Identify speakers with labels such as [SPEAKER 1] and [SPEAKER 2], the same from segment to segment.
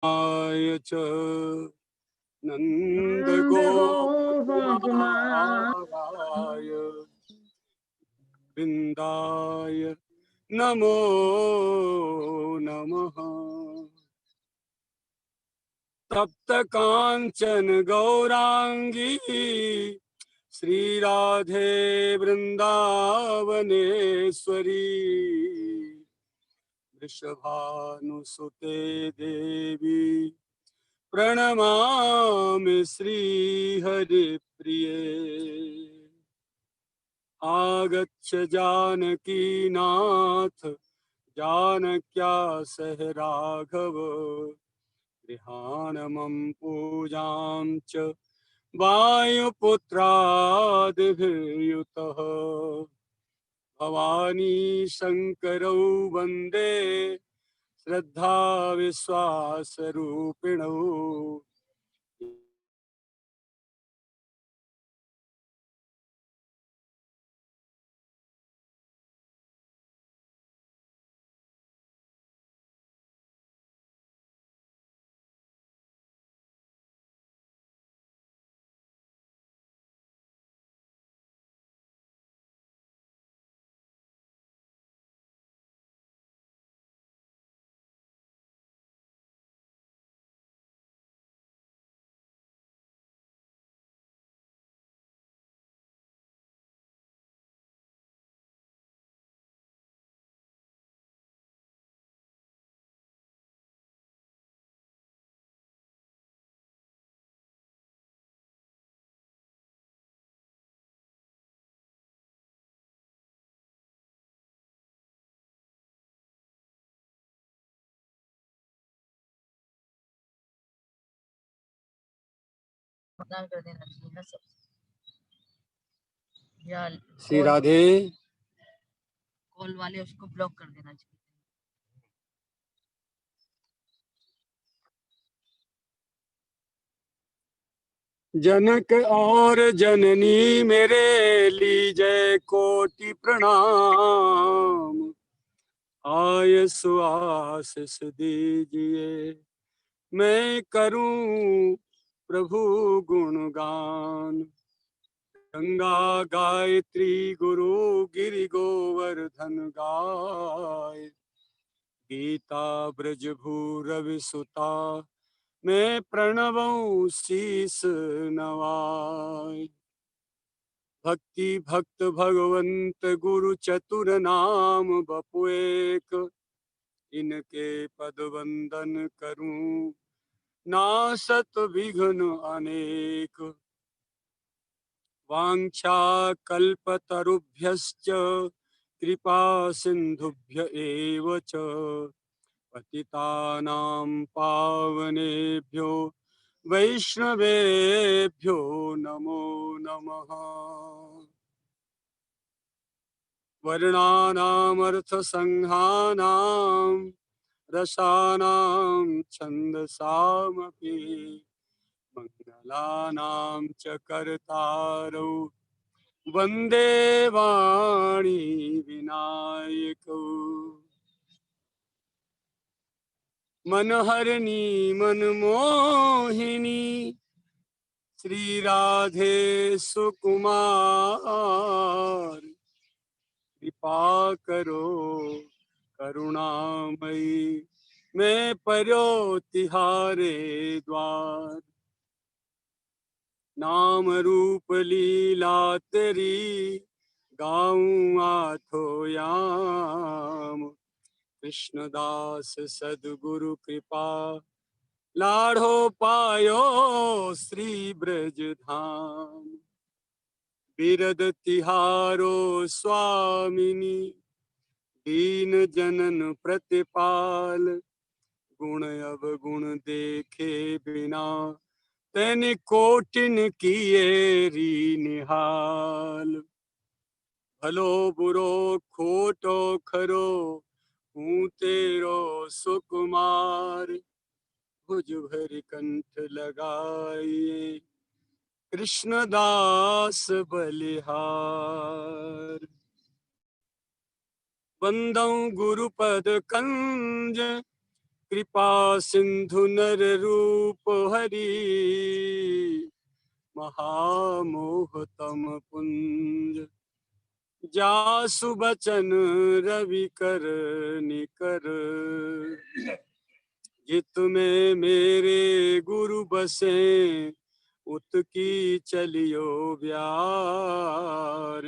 [SPEAKER 1] आय च नंद गोपकुमाराय वृंदाय नमो नमः। तप्त कांचन गौरांगी श्री राधे वृंदावनेश्वरी वृषभानुसुते देवी प्रणमामि श्रीहरिप्रिये। आगच्छ जानकीनाथ जानक्या सह राघव गृहाणमं पूजां च वायुपुत्रादिभिर्युतः। भवानी शंकरौ वन्दे श्रद्धा विश्वासरूपिणौ।
[SPEAKER 2] कर देना चाहिए ना सब। या
[SPEAKER 1] श्री राधे
[SPEAKER 2] कॉल वाले उसको ब्लॉक कर देना चाहिए।
[SPEAKER 1] जनक और जननी मेरे लीजय कोटि प्रणाम। आय सुआसिस दीजिए मैं करूं प्रभु गुणगान। गंगा गायत्री गुरु गिरि गोवर्धन गाय। गीता ब्रज भूरवि सुता मैं प्रणवं शीस नवाय। भक्ति भक्त भगवंत गुरु चतुर नाम बपु एक। इनके पद वंदन करूं नासत विघ्न अनेक। वांछा कल्पतरुभ्यश्च कृपा सिंधुभ्य एव च पतितानां पावनेभ्यो वैष्णवेभ्यो नमो नमः। वर्णानामर्थसंहानां रसानां छन्दसामपि मंगलानां च कर्तारौ वन्दे वाणी विनायकौ। मनहरिणी मनमोहिनी श्री राधे सुकुमार। कृपा करो करुणामयी मैं पर्यो तिहारे द्वार। नाम रूप लीला तेरी गाऊं आठो याम। कृष्णदास सदगुरु कृपा लाढ़ो पायो श्री ब्रज धाम। बिरद तिहारो स्वामिनी दीन जनन प्रतिपाल। गुण अवगुण देखे बिना तैनि कोटिन किए री निहाल। भलो बुरो खोटो खरो हूँ तेरो सुकुमार। भुज भरि कंठ लगाइए कृष्णदास बलिहार। वंदौ गुरुपद कंज कृपा सिंधु नर रूप हरि, महामोहतम पुंज। जासु बचन रवि कर निकर, जित में मेरे गुरु बसे, उत की चलियो ब्यार।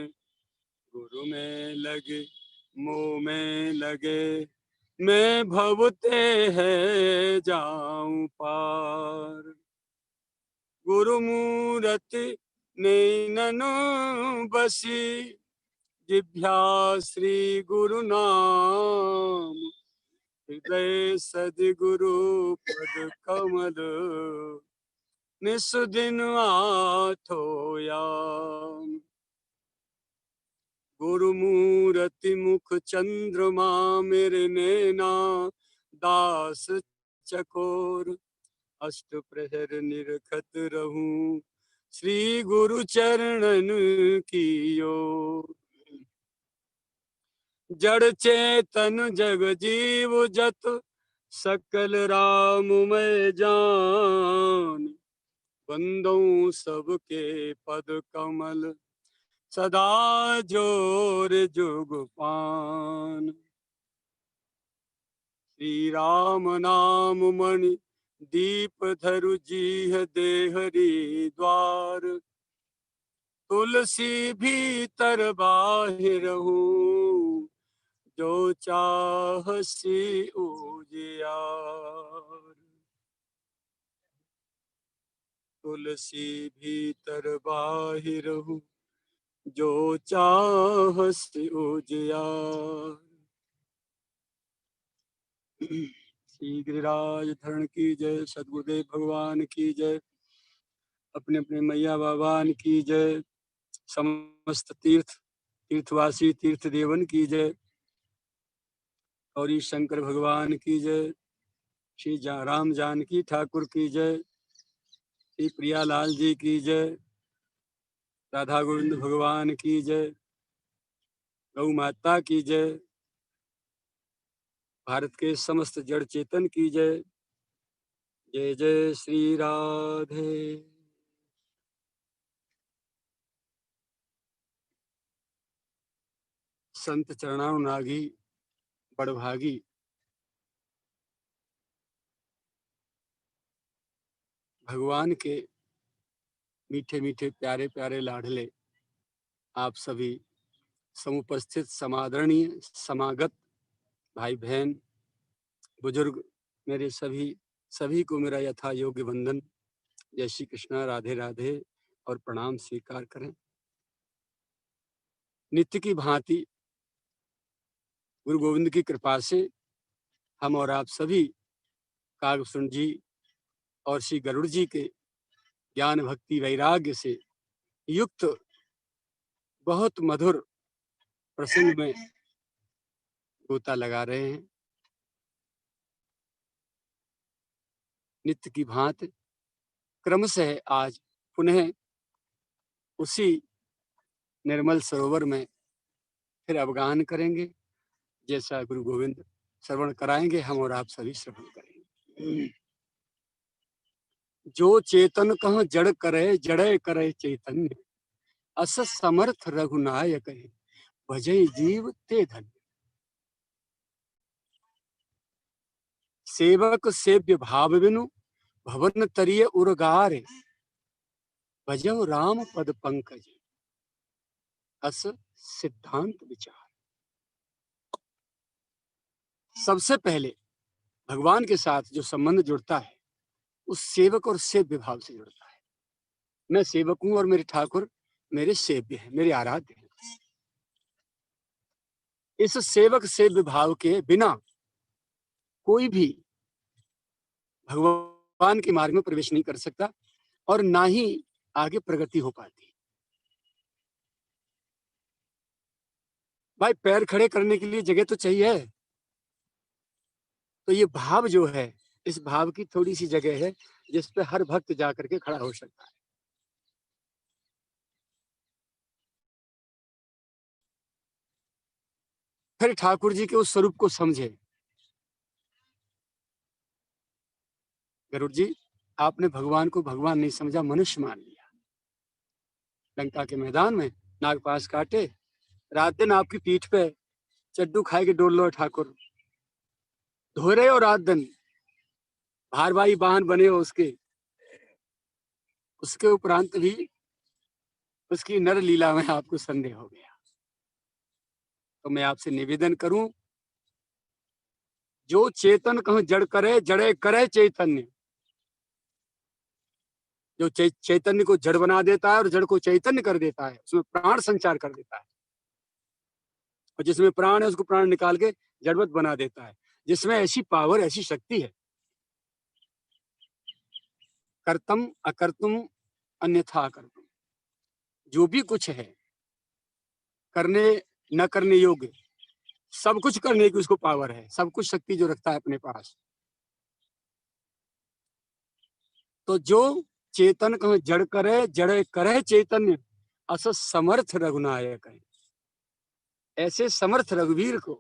[SPEAKER 1] गुरु में लगे मोह में लगे, मैं भवते है जाऊं पार। गुरु मूरति नैननो बसी, जिभ्या श्री गुरु नाम। हृदय सद्गुरु पद कमल, निस्दिन आठोयाम। गुरु मूरति मुख चंद्रमा, मेरे नैना दास चकोर। अष्ट प्रहर निरखत रहूं, श्री गुरु चरणन की ओर। जड़ चेतन जग जीव जत, सकल राम मैं जान। बंदो सबके पद कमल, सदा जोर जुग पान। श्री राम नाम मणि दीप धरु जीह देहरी द्वार। तुलसी भीतर बाहिर हूँ, जो चाहसी उजियार। तुलसी भीतर बाहिर हूँ, जो चाहसी उजियार। श्री गिरिराज धरण की जय, सद्गुरुदेव भगवान की जय, अपने अपने मैया भगवान की जय, समस्त तीर्थवासी तीर्थ देवन की जय, और शंकर भगवान की जय, श्री राम जानकी ठाकुर की जय, श्री प्रियालाल जी की जय, राधा गोविंद भगवान की जय, गौ माता की जय, भारत के समस्त जड़ चेतन की जय। जय जय श्री राधे। संत चरणानुरागी बड़भागी, भगवान के मीठे मीठे प्यारे प्यारे लाडले आप सभी समुपस्थित समादरणीय समागत भाई बहन बुजुर्ग, मेरे सभी को मेरा यथा योग्य वंदन। जय श्री कृष्णा, राधे राधे और प्रणाम स्वीकार करें। नित्य की भांति गुरु गोविंद की कृपा से हम और आप सभी कागभूषण जी और श्री गरुड़ जी के ज्ञान भक्ति वैराग्य से युक्त बहुत मधुर प्रसंग में गोता लगा रहे हैं। नित्य की भांति क्रमशः आज पुनः उसी निर्मल सरोवर में फिर अवगाहन करेंगे, जैसा गुरु गोविंद श्रवण कराएंगे, हम और आप सभी श्रवण करेंगे। जो चेतन कह जड़ करे, जड़े करे चैतन्य। अस समर्थ रघुनायक है, भजई जीव ते धन्य। सेवक सेव्य भाव बिनु, भवन तरिय उर्गारे। भजऊ राम पद पंकज, अस सिद्धांत विचार। सबसे पहले भगवान के साथ जो संबंध जुड़ता है, उस सेवक और सेव्य भाव से जुड़ता है। मैं सेवक हूं और मेरे ठाकुर मेरे सेव्य हैं, मेरे आराध्य हैं। इस सेवक सेव्य भाव के बिना कोई भी भगवान के मार्ग में प्रवेश नहीं कर सकता और ना ही आगे प्रगति हो पाती। भाई, पैर खड़े करने के लिए जगह तो चाहिए, तो ये भाव जो है, इस भाव की थोड़ी सी जगह है जिस पे हर भक्त जाकर के खड़ा हो सकता है। फिर ठाकुर जी के उस स्वरूप को समझे। गरुड़ जी, आपने भगवान को भगवान नहीं समझा, मनुष्य मान लिया। लंका के मैदान में नागपाश काटे, रात दिन आपकी पीठ पे चड्डू खाए के डोल लो ठाकुर, धो रहे हो रात दिन, भारवाही वाहन बने हो उसके उपरांत भी उसकी नर लीला में आपको संदेह हो गया। तो मैं आपसे निवेदन करूं, जो चेतन कहूं जड़ करे, जड़े करे चैतन्य। जो चैतन्य को जड़ बना देता है और जड़ को चैतन्य कर देता है, उसमें प्राण संचार कर देता है। और जिसमें प्राण है उसको प्राण निकाल के जड़वत बना देता है। जिसमें ऐसी पावर, ऐसी शक्ति है, कर्तम अकर्तुम अन्यथा कर्तुम, जो भी कुछ है करने न करने योग्य, सब कुछ करने की उसको पावर है, सब कुछ शक्ति जो रखता है अपने पास। तो जो चेतन कहो जड़ करे, जड़े करे चैतन्य, अस समर्थ रघुनायक है। ऐसे समर्थ रघुवीर को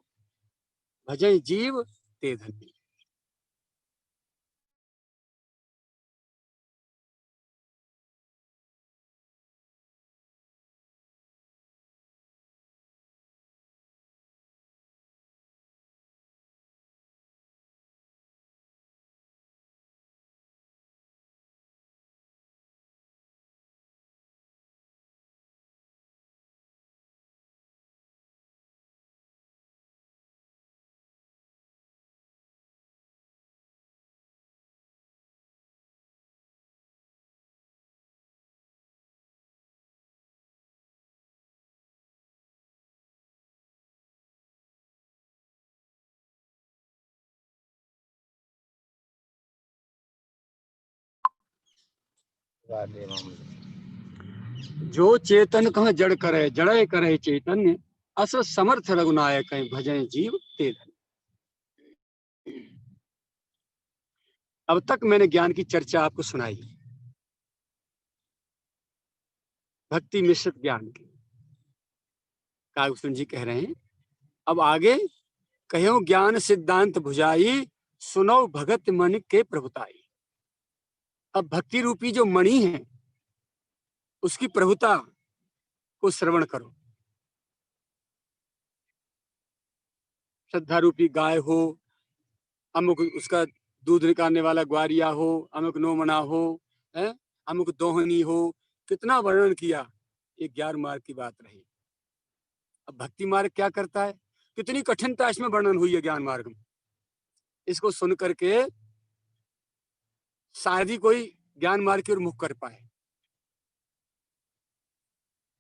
[SPEAKER 1] भजय जीव ते धन्य। जो चेतन कह जड़ करे, जड़े करे चैतन्य, अस समर्थ रघुनायक है, भजय जीव ते धन्य। अब तक मैंने ज्ञान की चर्चा आपको सुनाई, भक्ति मिश्रित ज्ञान की। कागभूषण जी कह रहे हैं, अब आगे कहो ज्ञान सिद्धांत भुजाई, सुनो भगत मन के प्रभुताई। अब भक्ति रूपी जो मणि है उसकी प्रभुता को श्रवण करो। श्रद्धा रूपी गाय हो, अमुक उसका दूध निकालने वाला ग्वारिया हो, अमुक नोमना हो, अमुक दोहनी हो, कितना वर्णन किया। ये ज्ञान मार्ग की बात रही। अब भक्ति मार्ग क्या करता है, कितनी कठिनता इसमें वर्णन हुई है ज्ञान मार्ग में। इसको सुन करके शायद ही कोई ज्ञान मार्ग की ओर मुख कर पाए,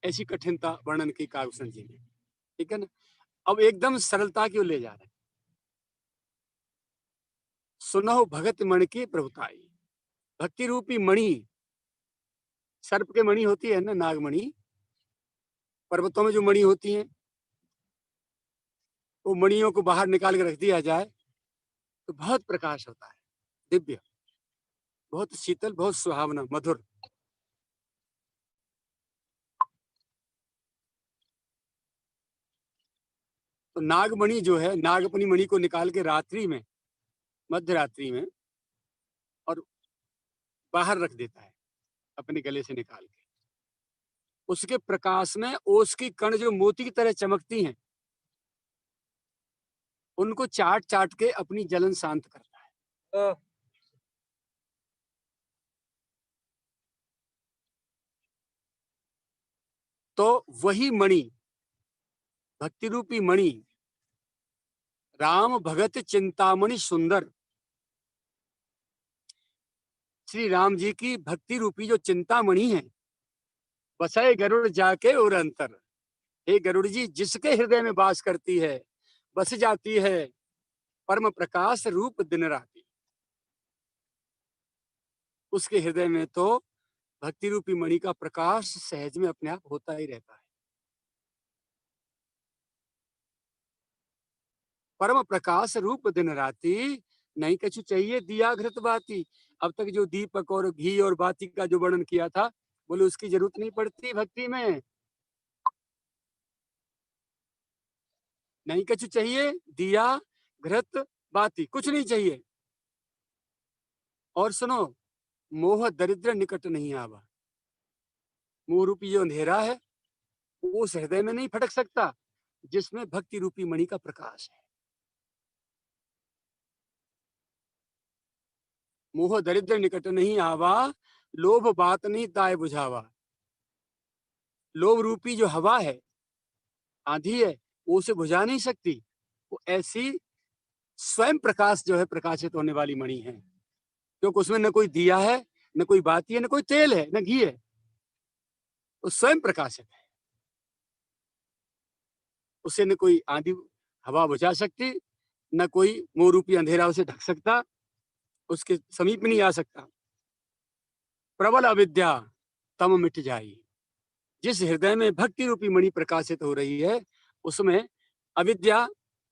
[SPEAKER 1] ऐसी कठिनता वर्णन की कागभूषण जी ने। ठीक है ना। अब एकदम सरलता की ओर ले जा रहे हैं। सुनो भगत मणि की प्रभुताई। भक्ति रूपी मणि, सर्प के मणि होती है ना, नागमणि, पर्वतों में जो मणि होती हैं, वो मणियों को बाहर निकाल के रख दिया जाए तो बहुत प्रकाश होता है, दिव्य, बहुत शीतल, बहुत सुहावना, मधुर। तो नागमणि जो है, नाग अपनी मणि को निकाल के रात्रि में, मध्य रात्रि में, और बाहर रख देता है अपने गले से निकाल के। उसके प्रकाश में ओस की कण जो मोती की तरह चमकती हैं, उनको चाट चाट के अपनी जलन शांत करता है। तो वही मणि, भक्ति रूपी मणि, राम भगत चिंतामणि सुंदर, श्री राम जी की भक्ति रूपी जो चिंतामणि है, बसाए गरुड़ जाके और अंतर। हे गरुड़ जी, जिसके हृदय में वास करती है, बस जाती है परम प्रकाश रूप दिन राति, उसके हृदय में तो भक्ति रूपी मणि का प्रकाश सहज में अपने आप होता ही रहता है। परम प्रकाश रूप दिन राति, नहीं कछु चाहिए दिया घृत बाती। अब तक जो दीपक और घी और बाती का जो वर्णन किया था, बोले उसकी जरूरत नहीं पड़ती भक्ति में। नहीं कछु चाहिए दिया घृत बाती, कुछ नहीं चाहिए। और सुनो, मोह दरिद्र निकट नहीं आवा। मोह रूपी जो अंधेरा है वो उस हृदय में नहीं फटक सकता जिसमें भक्ति रूपी मणि का प्रकाश है। मोह दरिद्र निकट नहीं आवा, लोभ बात नहीं ताय बुझावा। लोभ रूपी जो हवा है, आंधी है, वो उसे बुझा नहीं सकती। वो ऐसी स्वयं प्रकाश जो है प्रकाशित होने वाली मणि है, क्योंकि उसमें न कोई दिया है, न कोई बाती है, न कोई तेल है, न घी है। वो स्वयं प्रकाशित है। उसे न कोई आंधी हवा बुझा सकती, न कोई मोह रूपी अंधेरा उसे ढक सकता, उसके समीप नहीं आ सकता। प्रबल अविद्या तम मिट जाई। जिस हृदय में भक्ति रूपी मणि प्रकाशित हो रही है, उसमें अविद्या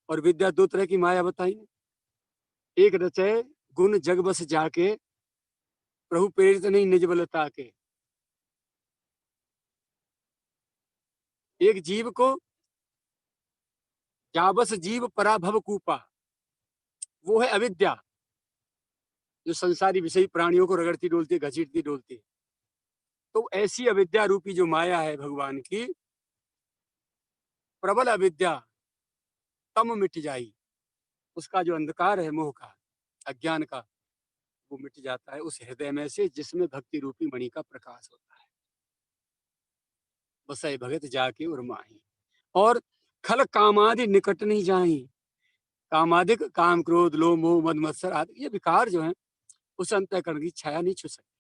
[SPEAKER 1] और विद्या दो तरह की माया बताई। एक रचय गुण जग बस जाके, प्रभु प्रेरित नहीं निज बल ताके। एक जीव को जाबस जीव पराभव कूपा, वो है अविद्या, जो संसारी विषयी प्राणियों को रगड़ती डोलती घसीटती डोलती। तो ऐसी अविद्या रूपी जो माया है भगवान की, प्रबल अविद्या तम मिट जाई। उसका जो अंधकार है मोह का, अज्ञान का, वो मिट जाता है उस हृदय में से जिसमें भक्ति रूपी मणि का प्रकाश होता है। बसै भगत जाके और माही। और खल कामादि निकट नहीं जाही। कामादिक काम क्रोध लोभ मोह मद मत्सर आदि ये विकार जो है उस अंतःकरण की छाया नहीं छू सकती,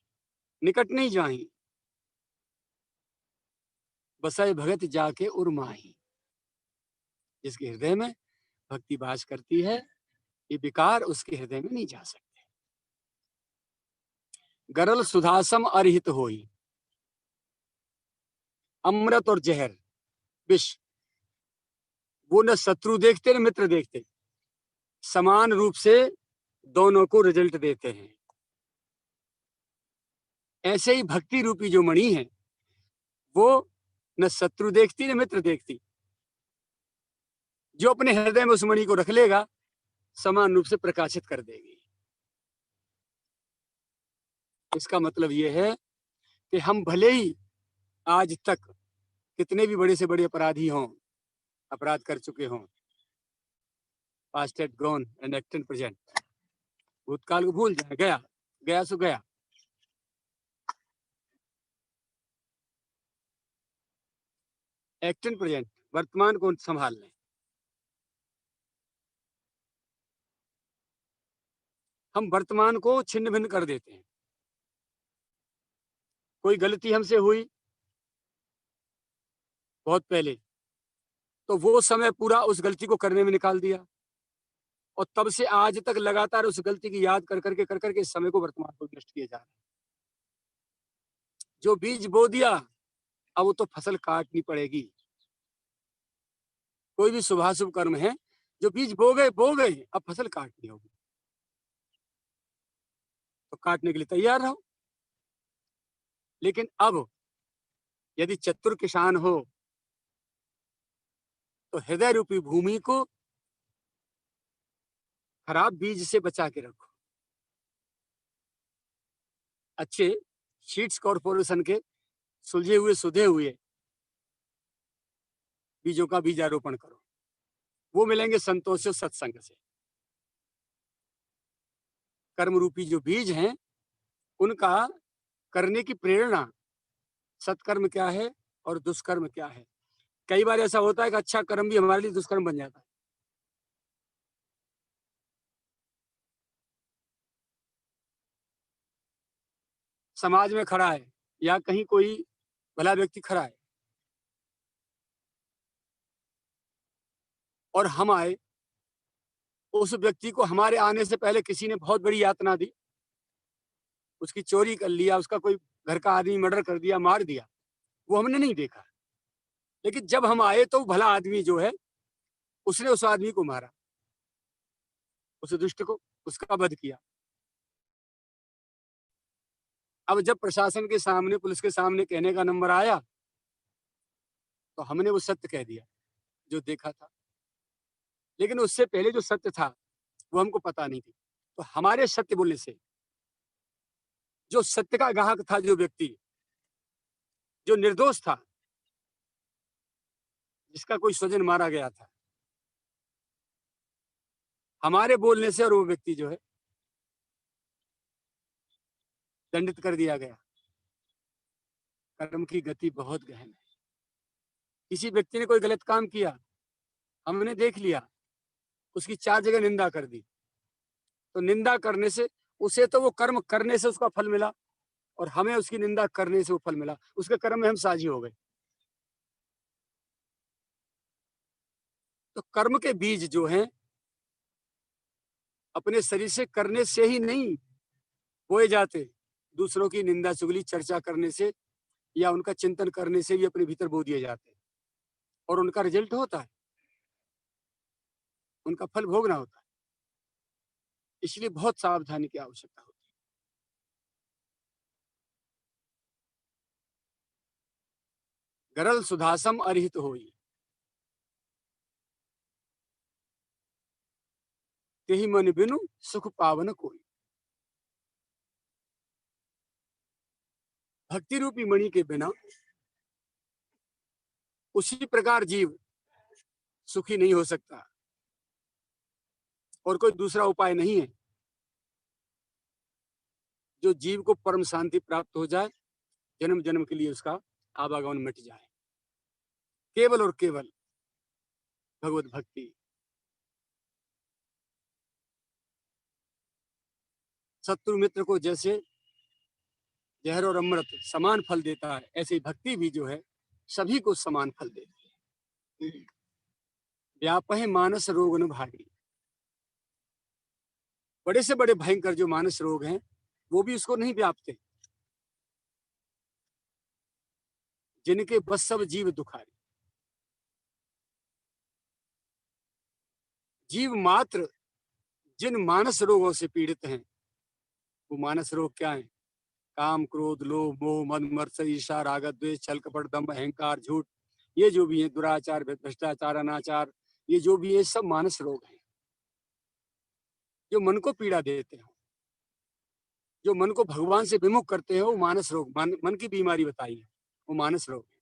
[SPEAKER 1] निकट नहीं जाही। बसै भगत जाके और माही। जिसके हृदय में भक्ति वास करती है, ये विकार उसके हृदय में नहीं जा सकते। गरल सुधासम अरहित होई। अमृत और जहर, विष, वो न शत्रु देखते न मित्र देखते, समान रूप से दोनों को रिजल्ट देते हैं। ऐसे ही भक्ति रूपी जो मणि है, वो न शत्रु देखती न मित्र देखती। जो अपने हृदय में उस मणि को रख लेगा, समान रूप से प्रकाशित कर देगी। इसका मतलब यह है कि हम भले ही आज तक कितने भी बड़े से बड़े अपराधी हों, अपराध कर चुके हों, past at gone and act in present, भूतकाल को भूल जाए, गया गया सो गया। एक्ट इन प्रेजेंट, वर्तमान को संभाल लें। हम वर्तमान को छिन्न भिन्न कर देते हैं। कोई गलती हमसे हुई बहुत पहले, तो वो समय पूरा उस गलती को करने में निकाल दिया, और तब से आज तक लगातार उस गलती की याद कर करके इस समय को वर्तमान को नष्ट किए जा रहे हैं। जो बीज बो दिया, अब वो तो फसल काटनी पड़ेगी। कोई भी शुभाशुभ कर्म है, जो बीज बो गए, अब फसल काटनी होगी, तो काटने के लिए तैयार रहो। लेकिन अब यदि चतुर किसान हो, तो हृदय रूपी भूमि को खराब बीज से बचा के रखो। अच्छे शीट्स कॉर्पोरेशन के सुलझे हुए सुधे हुए बीजों का बीजारोपण करो, वो मिलेंगे संतोष से, सत्संग से। कर्म रूपी जो बीज हैं, उनका करने की प्रेरणा, सत्कर्म क्या है और दुष्कर्म क्या है। कई बार ऐसा होता है कि अच्छा कर्म भी हमारे लिए दुष्कर्म बन जाता है। समाज में खड़ा है या कहीं कोई भला व्यक्ति खड़ा है, और हम आए, उस व्यक्ति को हमारे आने से पहले किसी ने बहुत बड़ी यातना दी, उसकी चोरी कर लिया, उसका कोई घर का आदमी मर्डर कर दिया, मार दिया, वो हमने नहीं देखा। लेकिन जब हम आए तो भला आदमी जो है, उसने उस आदमी को मारा, उस दुष्ट को, उसका वध किया। अब जब प्रशासन के सामने, पुलिस के सामने कहने का नंबर आया, तो हमने वो सत्य कह दिया जो देखा था। लेकिन उससे पहले जो सत्य था वो हमको पता नहीं थी। तो हमारे सत्य बोलने से जो सत्य का ग्राहक था, जो व्यक्ति जो निर्दोष था, जिसका कोई स्वजन मारा गया था, हमारे बोलने से और वो व्यक्ति जो है दंडित कर दिया गया। कर्म की गति बहुत गहन है। किसी व्यक्ति ने कोई गलत काम किया, हमने देख लिया, उसकी 4 जगह निंदा कर दी, तो निंदा करने से उसे तो वो कर्म करने से उसका फल मिला और हमें उसकी निंदा करने से वो फल मिला। उसके कर्म में हम साझी हो गए। तो कर्म के बीज जो हैं अपने शरीर से करने से ही नहीं बोए जाते, दूसरों की निंदा चुगली चर्चा करने से या उनका चिंतन करने से भी अपने भीतर बो दिए जाते हैं और उनका रिजल्ट होता है, उनका फल भोगना होता है। इसलिए बहुत सावधानी की आवश्यकता होती है। गरल सुधासम अरहित होई, तेहि मन बिनु सुख पावन कोई। भक्ति रूपी मणि के बिना उसी प्रकार जीव सुखी नहीं हो सकता और कोई दूसरा उपाय नहीं है जो जीव को परम शांति प्राप्त हो जाए, जन्म जन्म के लिए उसका आवागमन मिट जाए। केवल और केवल भगवत भक्ति। शत्रु मित्र को जैसे जहर और अमृत समान फल देता है, ऐसे ही भक्ति भी जो है सभी को समान फल देती है। व्यापह मानस रोग न भारी, बड़े से बड़े भयंकर जो मानस रोग हैं वो भी उसको नहीं व्यापते, जिनके बस सब जीव दुखारी। जीव मात्र जिन मानस रोगों से पीड़ित हैं, वो मानस रोग क्या है? काम, क्रोध, लोभ, मोह, मद, मत्सर, ईर्ष्या, राग, द्वेष, छल, कपट, दंभ, अहंकार, झूठ, ये जो भी है, दुराचार, भ्रष्टाचार, अनाचार, ये जो भी है सब मानस रोग हैं जो मन को पीड़ा देते हैं, जो मन को भगवान से विमुख करते हैं। वो मानस रोग, मन की बीमारी बताई है, वो मानस रोग है।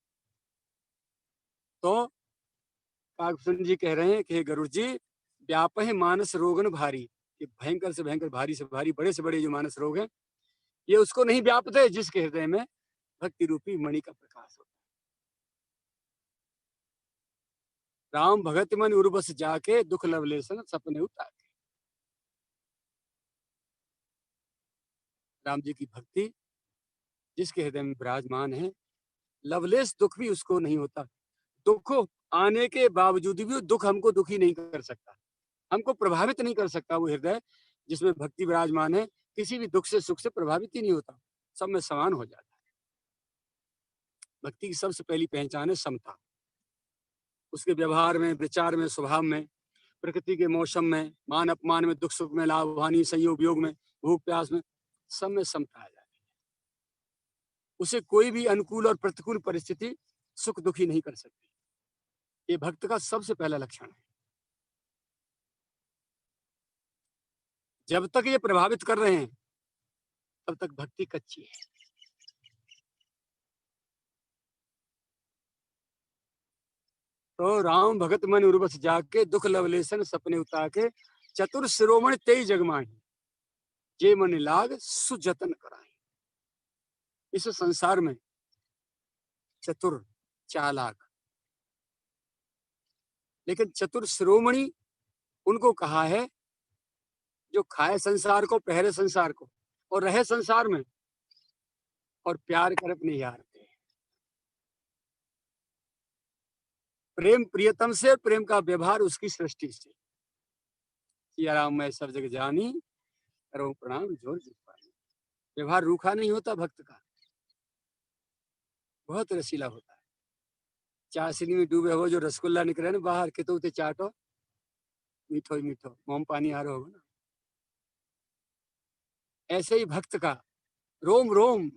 [SPEAKER 1] तो कागभूषण जी कह रहे हैं कि हे गरुड़ जी, व्यापह मानस रोगन भारी, ये भयंकर से भयंकर, भारी से भारी, बड़े से बड़े जो मानस रोग हैं, ये उसको नहीं व्यापते जिसके हृदय में भक्ति रूपी मणि का प्रकाश होता है। राम भगत मन उर्वस जाके, दुख लवलेसन सपने उतार। राम जी की भक्ति जिसके हृदय में विराजमान है, लवलेस दुख भी उसको नहीं होता। दुख आने के बावजूद भी दुख हमको दुखी नहीं कर सकता, हमको प्रभावित नहीं कर सकता। वो हृदय जिसमें भक्ति विराजमान है किसी भी दुख से सुख से प्रभावित ही नहीं होता, सब में समान हो जाता है। भक्ति की सबसे पहली पहचान है समता। उसके व्यवहार में, विचार में, स्वभाव में, प्रकृति के मौसम में, मान अपमान में, दुख सुख में, लाभ हानि, संयोग वियोग में, भूख प्यास में, सब में समता आ जाती है। उसे कोई भी अनुकूल और प्रतिकूल परिस्थिति सुख दुखी नहीं कर सकती। ये भक्त का सबसे पहला लक्षण है। जब तक ये प्रभावित कर रहे हैं तब तक भक्ति कच्ची है। तो राम भगत मन उर्वस जाके, दुख लवलेसन सपने उतार के, चतुर शिरोमणि तेई जगमाही, जे मन लाग सुजतन कराई। इस संसार में चतुर, चालाक, लेकिन चतुर शिरोमणि उनको कहा है जो खाए संसार को, पहरे संसार को और रहे संसार में और प्यार कर अपने यार पे। प्रेम प्रियतम से, प्रेम का व्यवहार उसकी सृष्टि से। सिया राम मैं सब जग जानी, करो प्रणाम जोर जुग। व्यवहार रूखा नहीं होता भक्त का, बहुत रसीला होता है। चाशनी में डूबे हो जो रसगुल्ला निकले ना बाहर के, तो उते चाटो, मीठो ही मीठो, मोम पानी आ रहा होगा ना। ऐसे ही भक्त का रोम रोम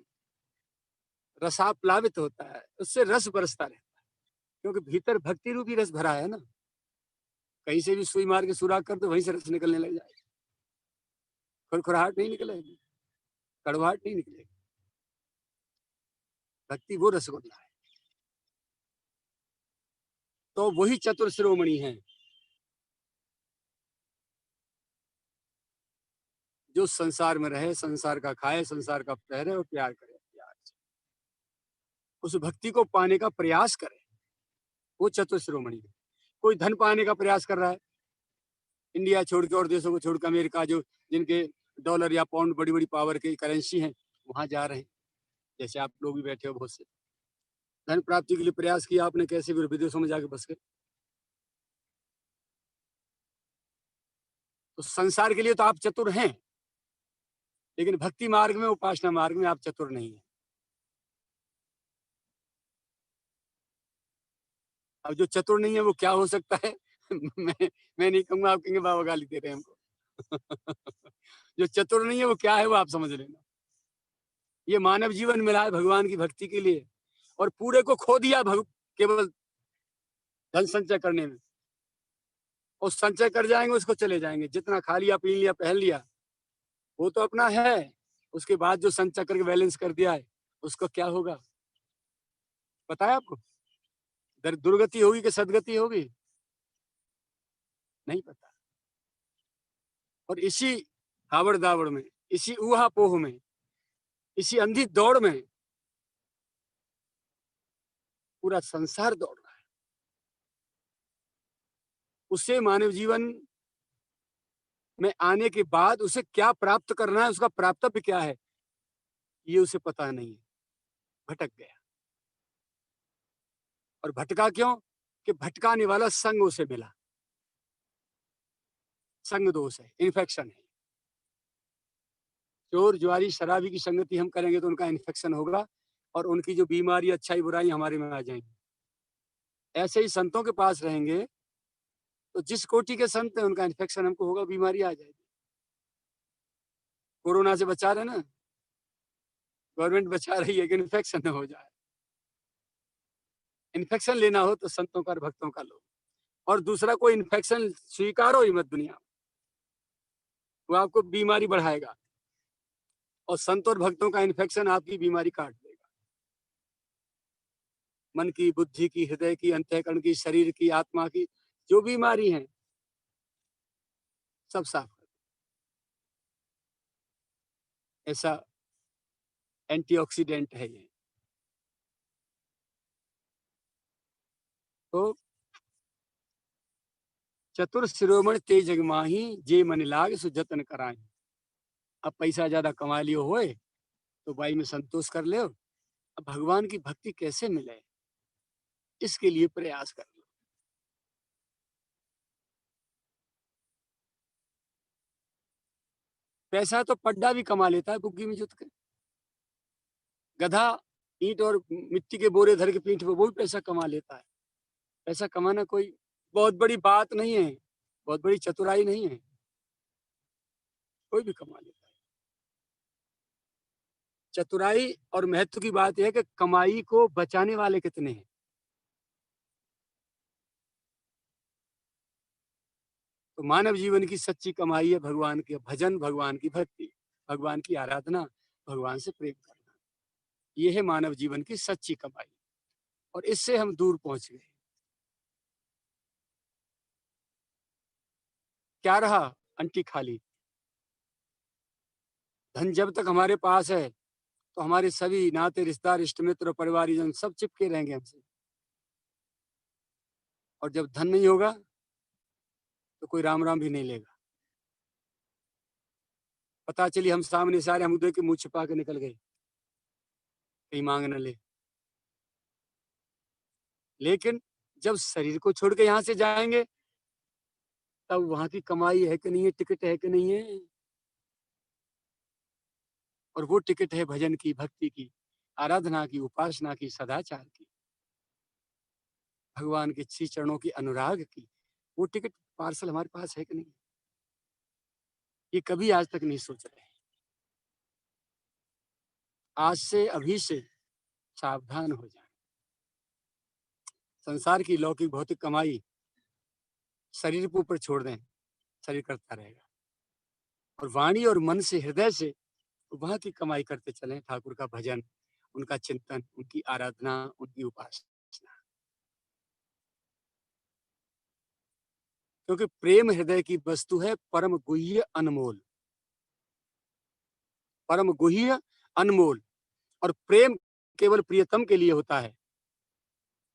[SPEAKER 1] रसाप्लावित होता है, उससे रस बरसता रहता है, क्योंकि भीतर भक्ति रूपी रस भरा है ना। कहीं से भी सुई मार के सुराख कर दो, वहीं से रस निकलने लग जाए, खुरखुराहट नहीं निकलेगी। कड़वाहट नहीं निकलेगी। भक्ति वो रसगुल्ला है। तो वही चतुर शिरोमणि है जो संसार में रहे, संसार का खाए, संसार का पहरे और प्यार करे, प्यार से उस भक्ति को पाने का प्रयास करे। वो चतुर शिरोमणि है। कोई धन पाने का प्रयास कर रहा है, इंडिया छोड़ के और देशों को छोड़ के, अमेरिका जो जिनके डॉलर या पाउंड बड़ी बड़ी पावर की करेंसी है, वहां जा रहे हैं। जैसे आप लोग भी बैठे हो बहुत से, धन प्राप्ति के लिए प्रयास किया आपने, कैसे भी विदेशों में जाके बस गए। तो संसार के लिए तो आप चतुर हैं, लेकिन भक्ति मार्ग में, उपासना मार्ग में आप चतुर नहीं है। अब जो चतुर नहीं है वो क्या हो सकता है? मैं नहीं कहूंगा, आप कहेंगे बाबा गाली दे रहे हैं हमको। जो चतुर नहीं है वो क्या है, वो आप समझ लेना। ये मानव जीवन मिला है भगवान की भक्ति के लिए, और पूरे को खो दिया केवल धन संचय करने में। और संचय कर जाएंगे, उसको चले जाएंगे। जितना खा लिया, पी लिया, पहन लिया, वो तो अपना है। उसके बाद जो संचय करके बैलेंस कर दिया है, उसका क्या होगा पता है आपको? दुर्गति होगी कि सदगति होगी, नहीं पता। और इसी हावड़ दावड़ में, इसी ऊहा पोह में, इसी अंधी दौड़ में पूरा संसार दौड़ रहा है। उससे मानव जीवन में आने के बाद उसे क्या प्राप्त करना है, उसका प्राप्तव्य क्या है, ये उसे पता नहीं है। भटक गया। और भटका क्यों? कि भटकाने वाला संग उसे मिला। संग दोष है, इन्फेक्शन है। चोर जुआरी शराबी की संगति हम करेंगे तो उनका इन्फेक्शन होगा, और उनकी जो बीमारी, अच्छाई बुराई हमारे में आ जाएंगी। ऐसे ही संतों के पास रहेंगे तो जिस कोटि के संत हैं उनका इन्फेक्शन हमको होगा, बीमारी आ जाएगी। कोरोना से बचा रहे ना, गवर्नमेंट बचा रही है कि इन्फेक्शन न हो जाए। इन्फेक्शन लेना हो तो संतों का और भक्तों का लो। और दूसरा कोई इन्फेक्शन स्वीकारो ही मत दुनिया में, वो आपको बीमारी बढ़ाएगा। और संत और भक्तों का इन्फेक्शन आपकी बीमारी काट देगा। मन की, बुद्धि की, हृदय की, अंतःकरण की, शरीर की, आत्मा की जो बीमारी है, सब साफ कर। ऐसा एंटीऑक्सीडेंट है ये। तो चतुर शिरोमणि ते जग माही, जे मन लाग सो जतन कराई। अब पैसा ज्यादा कमा लियो होए तो भाई में संतोष कर ले। अब भगवान की भक्ति कैसे मिले, इसके लिए प्रयास कर लो। पैसा तो पड्डा भी कमा लेता है बुग्गी में जुत के। गधा ईंट और मिट्टी के बोरे धर के पीठ पे वो भी पैसा कमा लेता है। पैसा कमाना कोई बहुत बड़ी बात नहीं है, बहुत बड़ी चतुराई नहीं है, कोई भी कमा लेता है। चतुराई और महत्व की बात यह है कि कमाई को बचाने वाले कितने हैं। तो मानव जीवन की सच्ची कमाई है भगवान के भजन, भगवान की भक्ति, भगवान की आराधना, भगवान से प्रेम करना। ये है मानव जीवन की सच्ची कमाई, और इससे हम दूर पहुंच गए। क्या रहा? अंटी खाली। धन जब तक हमारे पास है तो हमारे सभी नाते, रिश्तेदार, इष्ट मित्र और परिवारजन सब चिपके रहेंगे हमसे। और जब धन नहीं होगा तो कोई राम राम भी नहीं लेगा। पता चली हम सामने सारे हम देख के मुंह छिपा के निकल गए, कहीं मांग न ले। लेकिन जब शरीर को छोड़ के यहाँ से जाएंगे तब वहां की कमाई है कि नहीं है, टिकट है कि नहीं है। और वो टिकट है भजन की, भक्ति की, आराधना की, उपासना की, सदाचार की, भगवान के श्री चरणों की अनुराग की। वो टिकट पार्सल हमारे पास है कि नहीं, ये कभी आज तक नहीं सोच रहे। आज से, अभी से सावधान हो जाए। संसार की लौकिक भौतिक कमाई शरीर के ऊपर छोड़ दें, शरीर करता रहेगा। और वाणी और मन से, हृदय से वहां की कमाई करते चलें, ठाकुर का भजन, उनका चिंतन, उनकी आराधना, उनकी उपासना। क्योंकि प्रेम हृदय की वस्तु है, परम गुह्य अनमोल, परम गुह्य अनमोल। और प्रेम केवल प्रियतम के लिए होता है,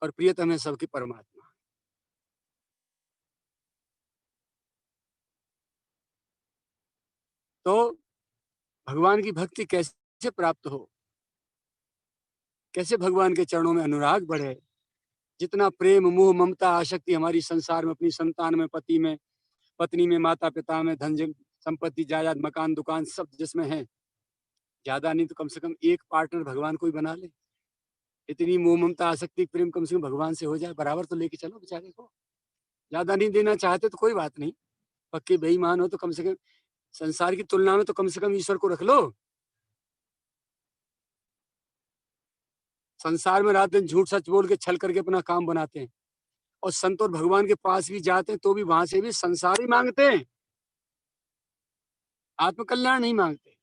[SPEAKER 1] और प्रियतम है सबकी परमात्मा। तो भगवान की भक्ति कैसे प्राप्त हो, कैसे भगवान के चरणों में अनुराग बढ़े, जितना प्रेम मोह ममता आसक्ति हमारी संसार में, अपनी संतान में, पति में, पत्नी में, माता पिता में, धन संपत्ति जायदाद मकान दुकान सब जिसमें है, ज्यादा नहीं तो कम से कम एक पार्टनर भगवान को ही बना ले। इतनी मोह ममता आसक्ति प्रेम कम से कम भगवान से हो जाए, बराबर तो लेके चलो बेचारे को। ज्यादा नहीं देना चाहते तो कोई बात नहीं, पक्के बेईमान हो तो कम से कम संसार की तुलना में तो कम से कम ईश्वर को रख लो। संसार में रात दिन झूठ सच बोल के छल करके अपना काम बनाते हैं, और संत और भगवान के पास भी जाते हैं तो भी वहां से भी संसार ही मांगते हैं, आत्मकल्याण नहीं मांगते।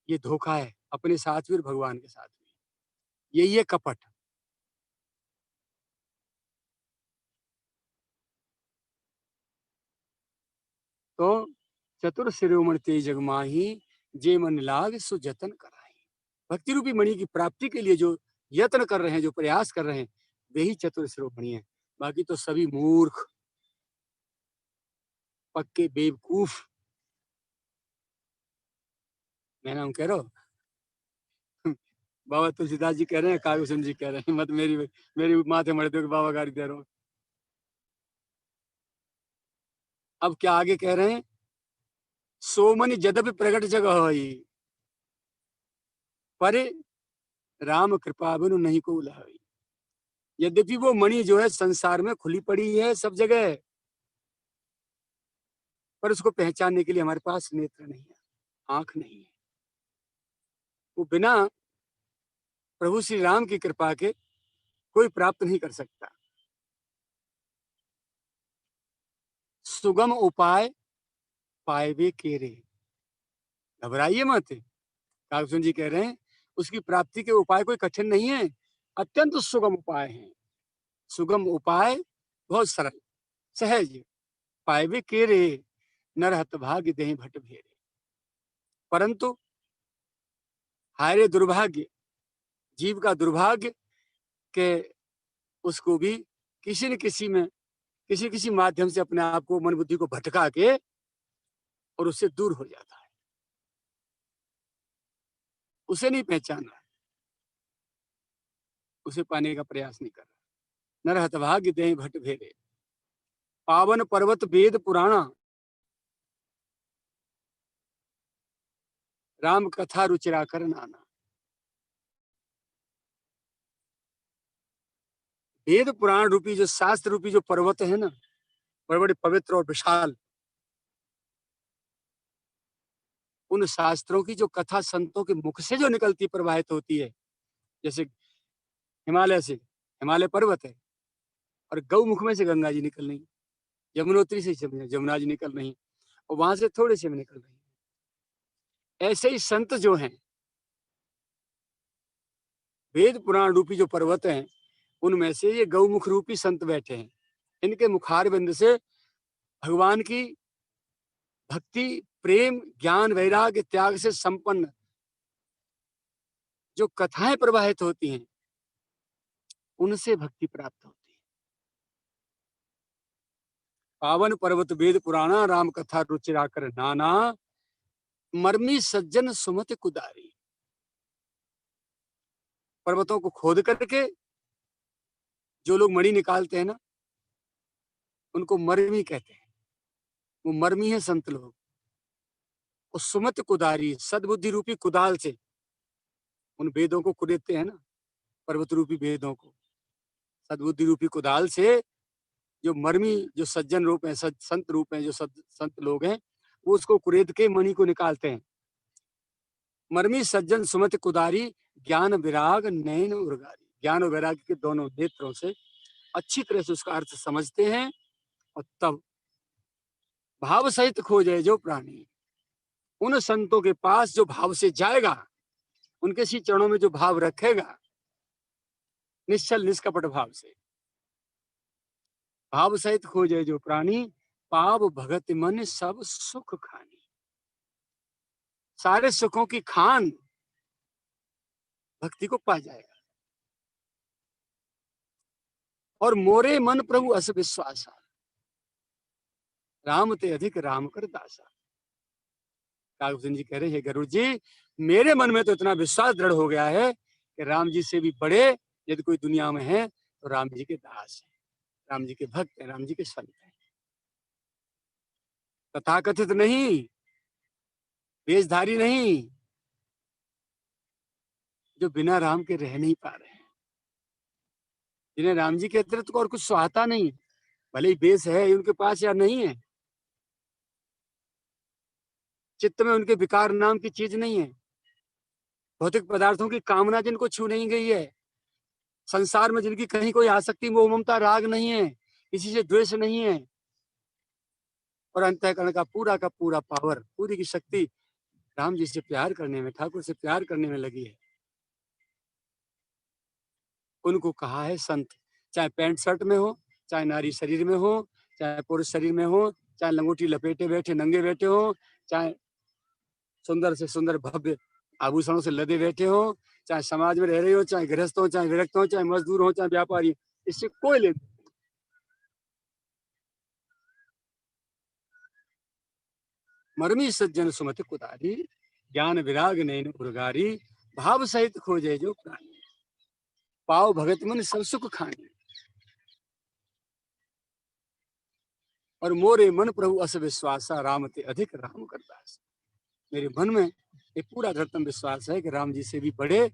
[SPEAKER 1] ये धोखा है अपने साथ भी और भगवान के साथ भी, यही है कपट। तो चतुर शिरोमणि तेज जगमाही, जे मन लाग सो जतन कराई। भक्ति रूपी मणि की प्राप्ति के लिए जो यत्न कर रहे हैं, जो प्रयास कर रहे हैं, वे ही चतुर शिरोमणि है। बाकी तो सभी मूर्ख, पक्के बेवकूफ। मैं नाम कह रहा हूँ बाबा तुलसीदास जी कह रहे हैं, कागभूषण जी कह रहे हैं, मत मेरी मेरी माथे मर दो कि बाबा गाड़ी दे रहा हूँ। अब क्या आगे कह रहे हैं, सोमनि जदपि प्रगट जगह हई, पर राम कृपा बिनु नहीं को लहई। यद्यपि वो मणि जो है संसार में खुली पड़ी है सब जगह, पर उसको पहचानने के लिए हमारे पास नेत्र नहीं है, आंख नहीं है। वो बिना प्रभु श्री राम की कृपा के कोई प्राप्त नहीं कर सकता। सुगम उपाय पाएबे केरे, घबराइए मत। कागभूषण जी कह रहे हैं उसकी प्राप्ति के उपाय कोई कठिन नहीं है, अत्यंत सुगम उपाय है। सुगम उपाय बहुत सरल सहज, पाएबे केरे, नर हतभाग्य देहि भट भेरे। परंतु हाय रे दुर्भाग्य, जीव का दुर्भाग्य के उसको भी किसी न किसी में, किसी किसी माध्यम से अपने आप को, मन बुद्धि को भटका के और उससे दूर हो जाता है, उसे नहीं पहचान रहा, उसे पाने का प्रयास नहीं कर रहा। नर हतभाग्य देहि भट भेरे, पावन पर्वत वेद पुराणा, राम कथा रुचिरा कर नाना। वेद पुराण रूपी जो शास्त्र रूपी जो पर्वत है ना, बड़े बड़े पवित्र और विशाल, उन शास्त्रों की जो कथा संतों के मुख से जो निकलती प्रवाहित होती है, जैसे हिमालय से, हिमालय पर्वत है, और गौमुख में से गंगा जी निकल रही, यमुनोत्री से जमुना जी निकल रही, और वहां से थोड़े से में निकल रही। ऐसे ही संत जो हैं, वेद पुराण रूपी जो पर्वत हैं, उनमें से ये गौमुख रूपी संत बैठे हैं। इनके मुखार बिंद से भगवान की भक्ति, प्रेम, ज्ञान, वैराग्य, त्याग से संपन्न जो कथाएं प्रवाहित होती हैं, उनसे भक्ति प्राप्त होती है। पावन पर्वत वेद पुराणा, राम कथा रुचिरा कर नाना, मर्मी सज्जन सुमति कुदारी। पर्वतों को खोद करके जो लोग मणि निकालते हैं ना, उनको मर्मी कहते हैं। वो मर्मी है संत लोग। उस सुमत कुदारी, सद्बुद्धि रूपी कुदाल से उन वेदों को कुरेदते हैं ना, पर्वत रूपी वेदों को सद्बुद्धि रूपी कुदाल से जो मर्मी, जो सज्जन रूप है, संत रूप है, जो संत लोग हैं, वो उसको कुरेद के मणि को निकालते हैं। मर्मी सज्जन सुमत कुदारी, ज्ञान विराग नयन उर्गारी। ज्ञान और वैराग्य के दोनों नेत्रों से अच्छी तरह से उसका अर्थ समझते हैं, और तब भाव सहित खोजे जो प्राणी, उन संतों के पास जो भाव से जाएगा, उनके सी चरणों में जो भाव रखेगा, निश्चल निष्कपट भाव से, भाव सहित खोजे जो प्राणी, पाव भगत मन सब सुख खानी। सारे सुखों की खान भक्ति को पा जाएगा। और मोरे मन प्रभु अस विश्वासा, राम ते अधिक राम कर दासा। कागभूषण जी कह रहे हैं, गरुड़ जी, मेरे मन में तो इतना विश्वास दृढ़ हो गया है कि राम जी से भी बड़े यदि कोई दुनिया में है तो राम जी के दास है, राम जी के भक्त हैं, राम जी के संत हैं। तथाकथित नहीं, वेशधारी नहीं, जो बिना राम के रह नहीं पा रहे हैं, जिन्हें राम जी के अतिरिक्त और कुछ सुहाता नहीं, भले ही बेस है उनके पास या नहीं है, चित्त में उनके विकार नाम की चीज नहीं है, भौतिक पदार्थों की कामना जिनको छू नहीं गई है, संसार में जिनकी कहीं कोई आसक्ति मोह ममता राग नहीं है, किसी से द्वेष नहीं है, और अंतःकरण का पूरा पावर, पूरी की शक्ति राम जी से प्यार करने में, ठाकुर से प्यार करने में लगी है, उनको कहा है संत। चाहे पैंट शर्ट में हो, चाहे नारी शरीर में हो, चाहे पुरुष शरीर में हो, चाहे लंगोटी लपेटे बैठे नंगे बैठे हो, चाहे सुंदर से सुंदर भव्य आभूषणों से लदे बैठे हो, चाहे समाज में रह रहे हो, चाहे गृहस्थ हो, चाहे विरक्त हो, चाहे मजदूर हो, चाहे व्यापारी, इससे कोई लेन। मरमी सज्जन सुमति कुदारी, ज्ञान विराग नैन उर्गारी, भाव सहित खोजे जो प्राणी, पाव भगत मन सब सुख खानी। और मोरे मन प्रभु अस विश्वासा, राम ते अधिक राम कर दास। मेरे मन में एक पूरा दृढ़तम विश्वास है कि राम जी से भी बड़े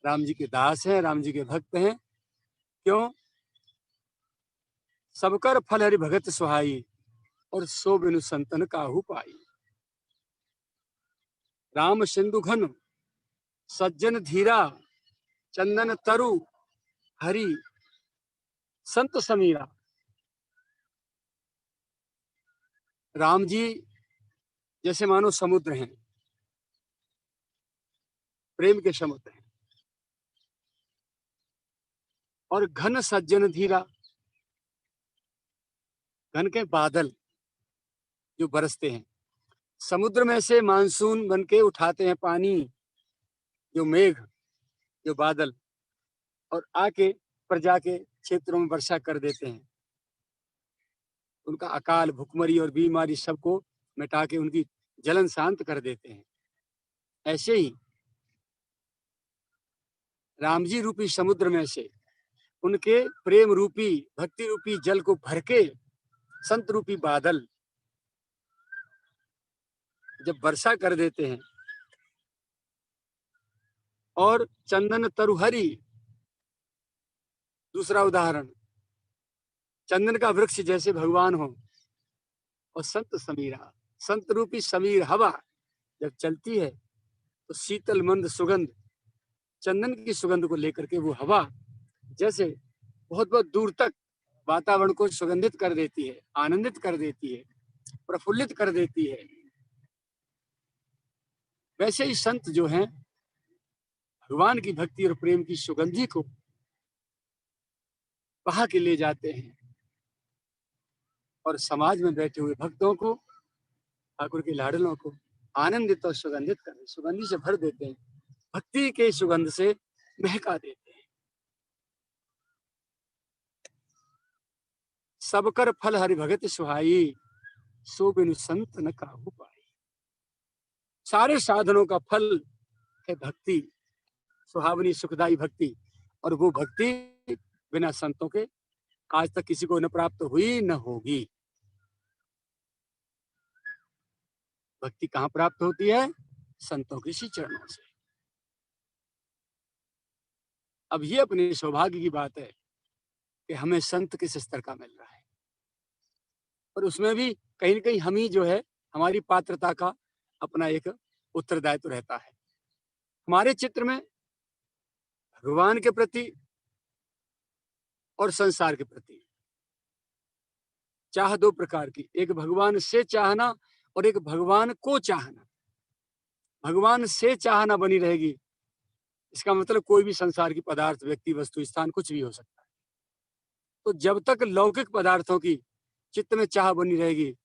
[SPEAKER 1] राम जी के दास हैं, राम जी के भक्त हैं। क्यों? सबकर फल हरि भगत सुहाई, और सो बिनु संतन काहू पाई। राम सिंधु घन सज्जन धीरा, चंदन तरु हरि संत समीरा। राम जी जैसे मानो समुद्र हैं, प्रेम के समुद्र हैं, और घन सज्जन धीरा, घन के बादल जो बरसते हैं, समुद्र में से मानसून बन के उठाते हैं पानी, जो मेघ, जो बादल, और आके प्रजा के क्षेत्रों में वर्षा कर देते हैं, उनका अकाल भुखमरी और बीमारी सबको मिटा के उनकी जलन शांत कर देते हैं। ऐसे ही राम जी रूपी समुद्र में से उनके प्रेम रूपी भक्ति रूपी जल को भर के संत रूपी बादल जब वर्षा कर देते हैं, और चंदन तरुहरी, दूसरा उदाहरण, चंदन का वृक्ष जैसे भगवान हो, और संत समीरा, संत रूपी समीर हवा जब चलती है तो शीतल मंद सुगंध, चंदन की सुगंध को लेकर के वो हवा जैसे बहुत बहुत दूर तक वातावरण को सुगंधित कर देती है, आनंदित कर देती है, प्रफुल्लित कर देती है। वैसे ही संत जो हैं, भगवान की भक्ति और प्रेम की सुगंधी को बहा के ले जाते हैं, और समाज में बैठे हुए भक्तों को, ठाकुर के लाडलों को आनंदित और सुगंधित कर, सुगंधी से भर देते हैं, भक्ति के सुगंध से महका देते हैं। सबकर फल हरि भगत सुहाई, सो बिनु संत न काहू पाई। सारे साधनों का फल है भक्ति, सुहावनी सुखदाई भक्ति, और वो भक्ति बिना संतों के आज तक किसी को न प्राप्त हुई न होगी। भक्ति कहाँ प्राप्त होती है? संतों के इसी चरणों से। अब ये अपने सौभाग्य की बात है कि हमें संत किस स्तर का मिल रहा है, और उसमें भी कहीं न कहीं हम ही जो है, हमारी पात्रता का अपना एक उत्तरदायित्व रहता है। हमारे चित्र में भगवान के प्रति और संसार के प्रति चाह दो प्रकार की, एक भगवान से चाहना और एक भगवान को चाहना। भगवान से चाहना बनी रहेगी, इसका मतलब कोई भी संसार की पदार्थ, व्यक्ति, वस्तु, स्थान कुछ भी हो सकता है। तो जब तक लौकिक पदार्थों की चित्त में चाह बनी रहेगी,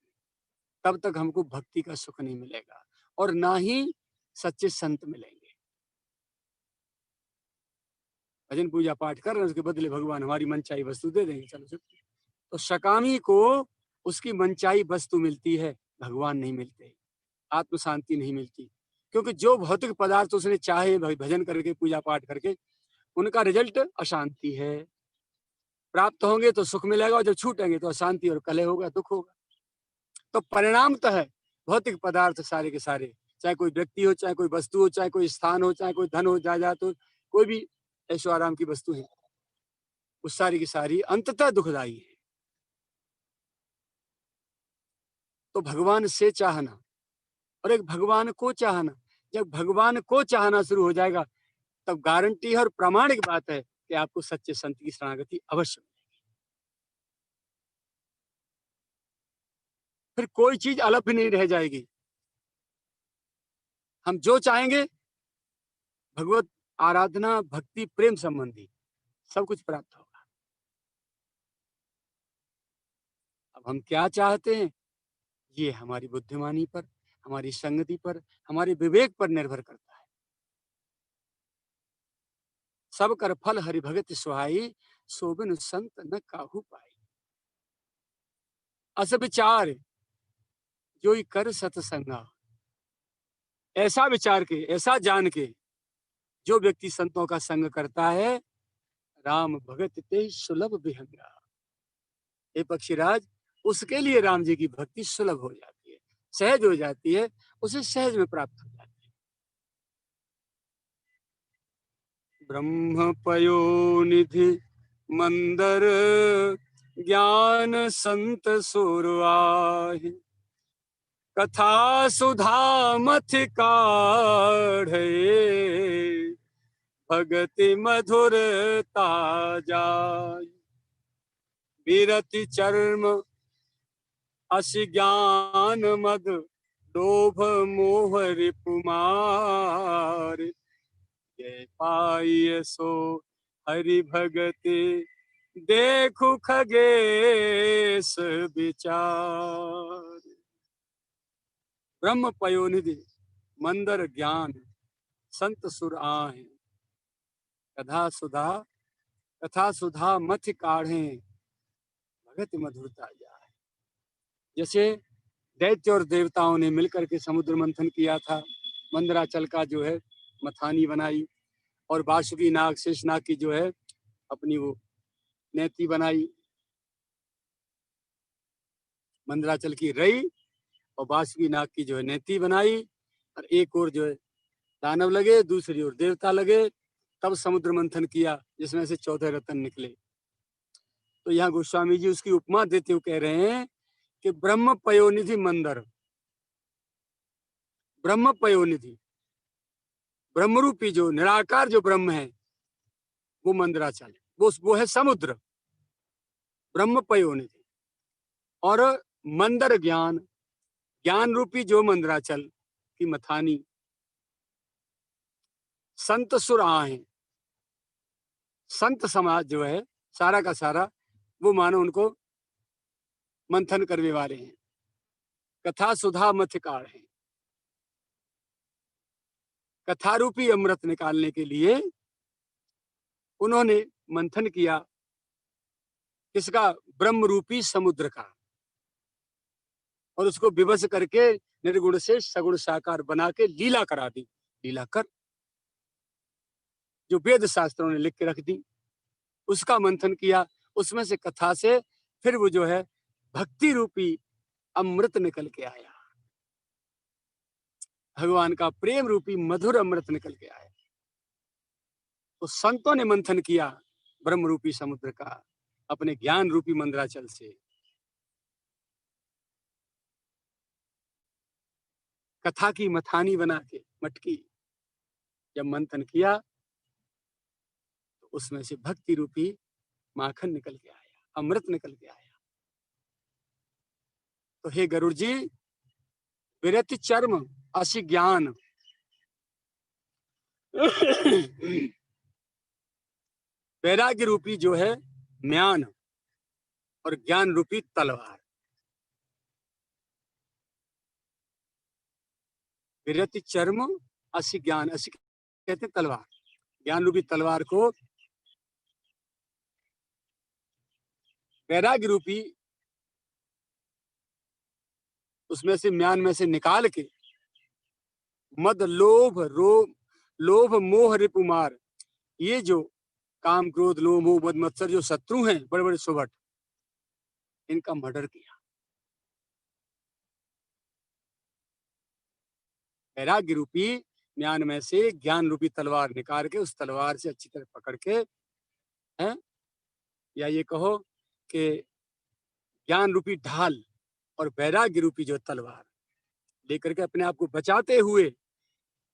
[SPEAKER 1] तब तक हमको भक्ति का सुख नहीं मिलेगा और ना ही सच्चे संत मिलेंगे। भजन पूजा पाठ कर रहे हैं, उसके बदले भगवान हमारी मनचाही वस्तु दे देंगे, चलो चलो। तो सकामी को उसकी मनचाही वस्तु मिलती है, भगवान नहीं मिलते, आत्म शांति नहीं मिलती। क्योंकि जो भौतिक पदार्थ उसने चाहे भजन करके, पूजा पाठ करके, उनका रिजल्ट अशांति है। प्राप्त होंगे तो सुख मिलेगा और जब छूटेंगे तो अशांति और कलह होगा, दुख होगा। तो परिणामतः है भौतिक पदार्थ सारे के सारे, चाहे कोई व्यक्ति हो, चाहे कोई वस्तु हो, चाहे कोई स्थान हो, चाहे कोई धन हो, जायदाद हो, कोई भी ऐशो आराम की वस्तु है, वो सारी की सारी अंततः दुखदाई है। तो भगवान से चाहना और एक भगवान को चाहना, जब भगवान को चाहना शुरू हो जाएगा, तब गारंटी है और प्रामाणिक बात है कि आपको सच्चे संत की शरणागति अवश्य मिलेगी। फिर कोई चीज अलग भी नहीं रह जाएगी। हम जो चाहेंगे, भगवत आराधना, भक्ति, प्रेम संबंधी सब कुछ प्राप्त होगा। अब हम क्या चाहते हैं, ये हमारी बुद्धिमानी पर, हमारी संगति पर, हमारे विवेक पर निर्भर करता है। सब कर फल हरि भगत सुहाई, सो बिनु संत न काहू पाई। अस विचार जो कर सतसंगा, ऐसा विचार के, ऐसा जान के जो व्यक्ति संतों का संग करता है, राम भगत ते सुलभ विहंगा। हे पक्षीराज, उसके लिए राम जी की भक्ति सुलभ हो जाती है, सहज हो जाती है, उसे सहज में प्राप्त हो जाती है। ब्रह्म पयो निधि मंदर, ज्ञान संत सुरवाहि, कथा सुधा मथ काढ़े, भगति मधुरता जाय। विरति चर्म अस ज्ञान मद, लोभ मोह रिपुमार, ये पाई सो हरि भगति, देखु खगेश विचार। ब्रह्म पयोनिधि मंदर ज्ञान संत सुर आहे, कथा सुधा मथ काढ़े, भगत मधुरता जाए। जैसे दैत्य और देवताओं ने मिलकर के समुद्र मंथन किया था, मंदराचल का जो है मथानी बनाई, और बासुकी नाग, शेषनाग की जो है अपनी वो नेति बनाई। मंदराचल की रई और बासुकी नाग की जो है नेति बनाई, और एक और जो है दानव लगे, दूसरी ओर देवता लगे, तब समुद्र मंथन किया, जिसमें से 14 रत्न निकले। तो यहाँ गोस्वामी जी उसकी उपमा देते हुए कह रहे हैं कि ब्रह्म पयोनिधि मंदर, ब्रह्म पयोनिधि, ब्रह्मरूपी जो निराकार जो ब्रह्म है, वो मंदराचल है, वो है समुद्र, ब्रह्म पयोनिधि। और मंदर ज्ञान, ज्ञान रूपी जो मंदराचल की मथानी, संत सुर आहे, संत समाज जो है सारा का सारा, वो मानो उनको मंथन करने वाले हैं। कथा सुधा मथकार है, कथा रूपी अमृत निकालने के लिए उन्होंने मंथन किया, किसका? ब्रह्म रूपी समुद्र का, और उसको विवश करके निर्गुण से सगुण साकार बना के लीला करा दी। लीला कर जो वेद शास्त्रों ने लिख के रख दी, उसका मंथन किया, उसमें से कथा से फिर वो जो है भक्ति रूपी अमृत निकल के आया, भगवान का प्रेम रूपी मधुर अमृत निकल के आया। तो संतों ने मंथन किया ब्रह्म रूपी समुद्र का अपने ज्ञान रूपी मंदराचल से। कथा की मथानी बना के, मटकी जब मंथन किया, तो उसमें से भक्ति रूपी माखन निकल के आया, अमृत निकल के आया। तो हे गरुड़ जी, विरति चर्म असी ज्ञान वैराग्य रूपी जो है म्यान और ज्ञान रूपी तलवार। विरति चर्म असी ज्ञान, असी कहते हैं तलवार, ज्ञान रूपी तलवार को वैराग्य रूपी उसमें से म्यान में से निकाल के मद लोभ मोह रिपुमार, ये जो काम क्रोध लोभ मोह मद मत्सर जो शत्रु हैं, बड़े बड़े सुभट, इनका मर्डर किया। वैराग्य रूपी म्यान में से ज्ञान रूपी तलवार निकाल के उस तलवार से अच्छी तरह पकड़ के हैं, या ये कहो कि ज्ञान रूपी ढाल और वैराग्य रूपी जो तलवार लेकर के अपने आप को बचाते हुए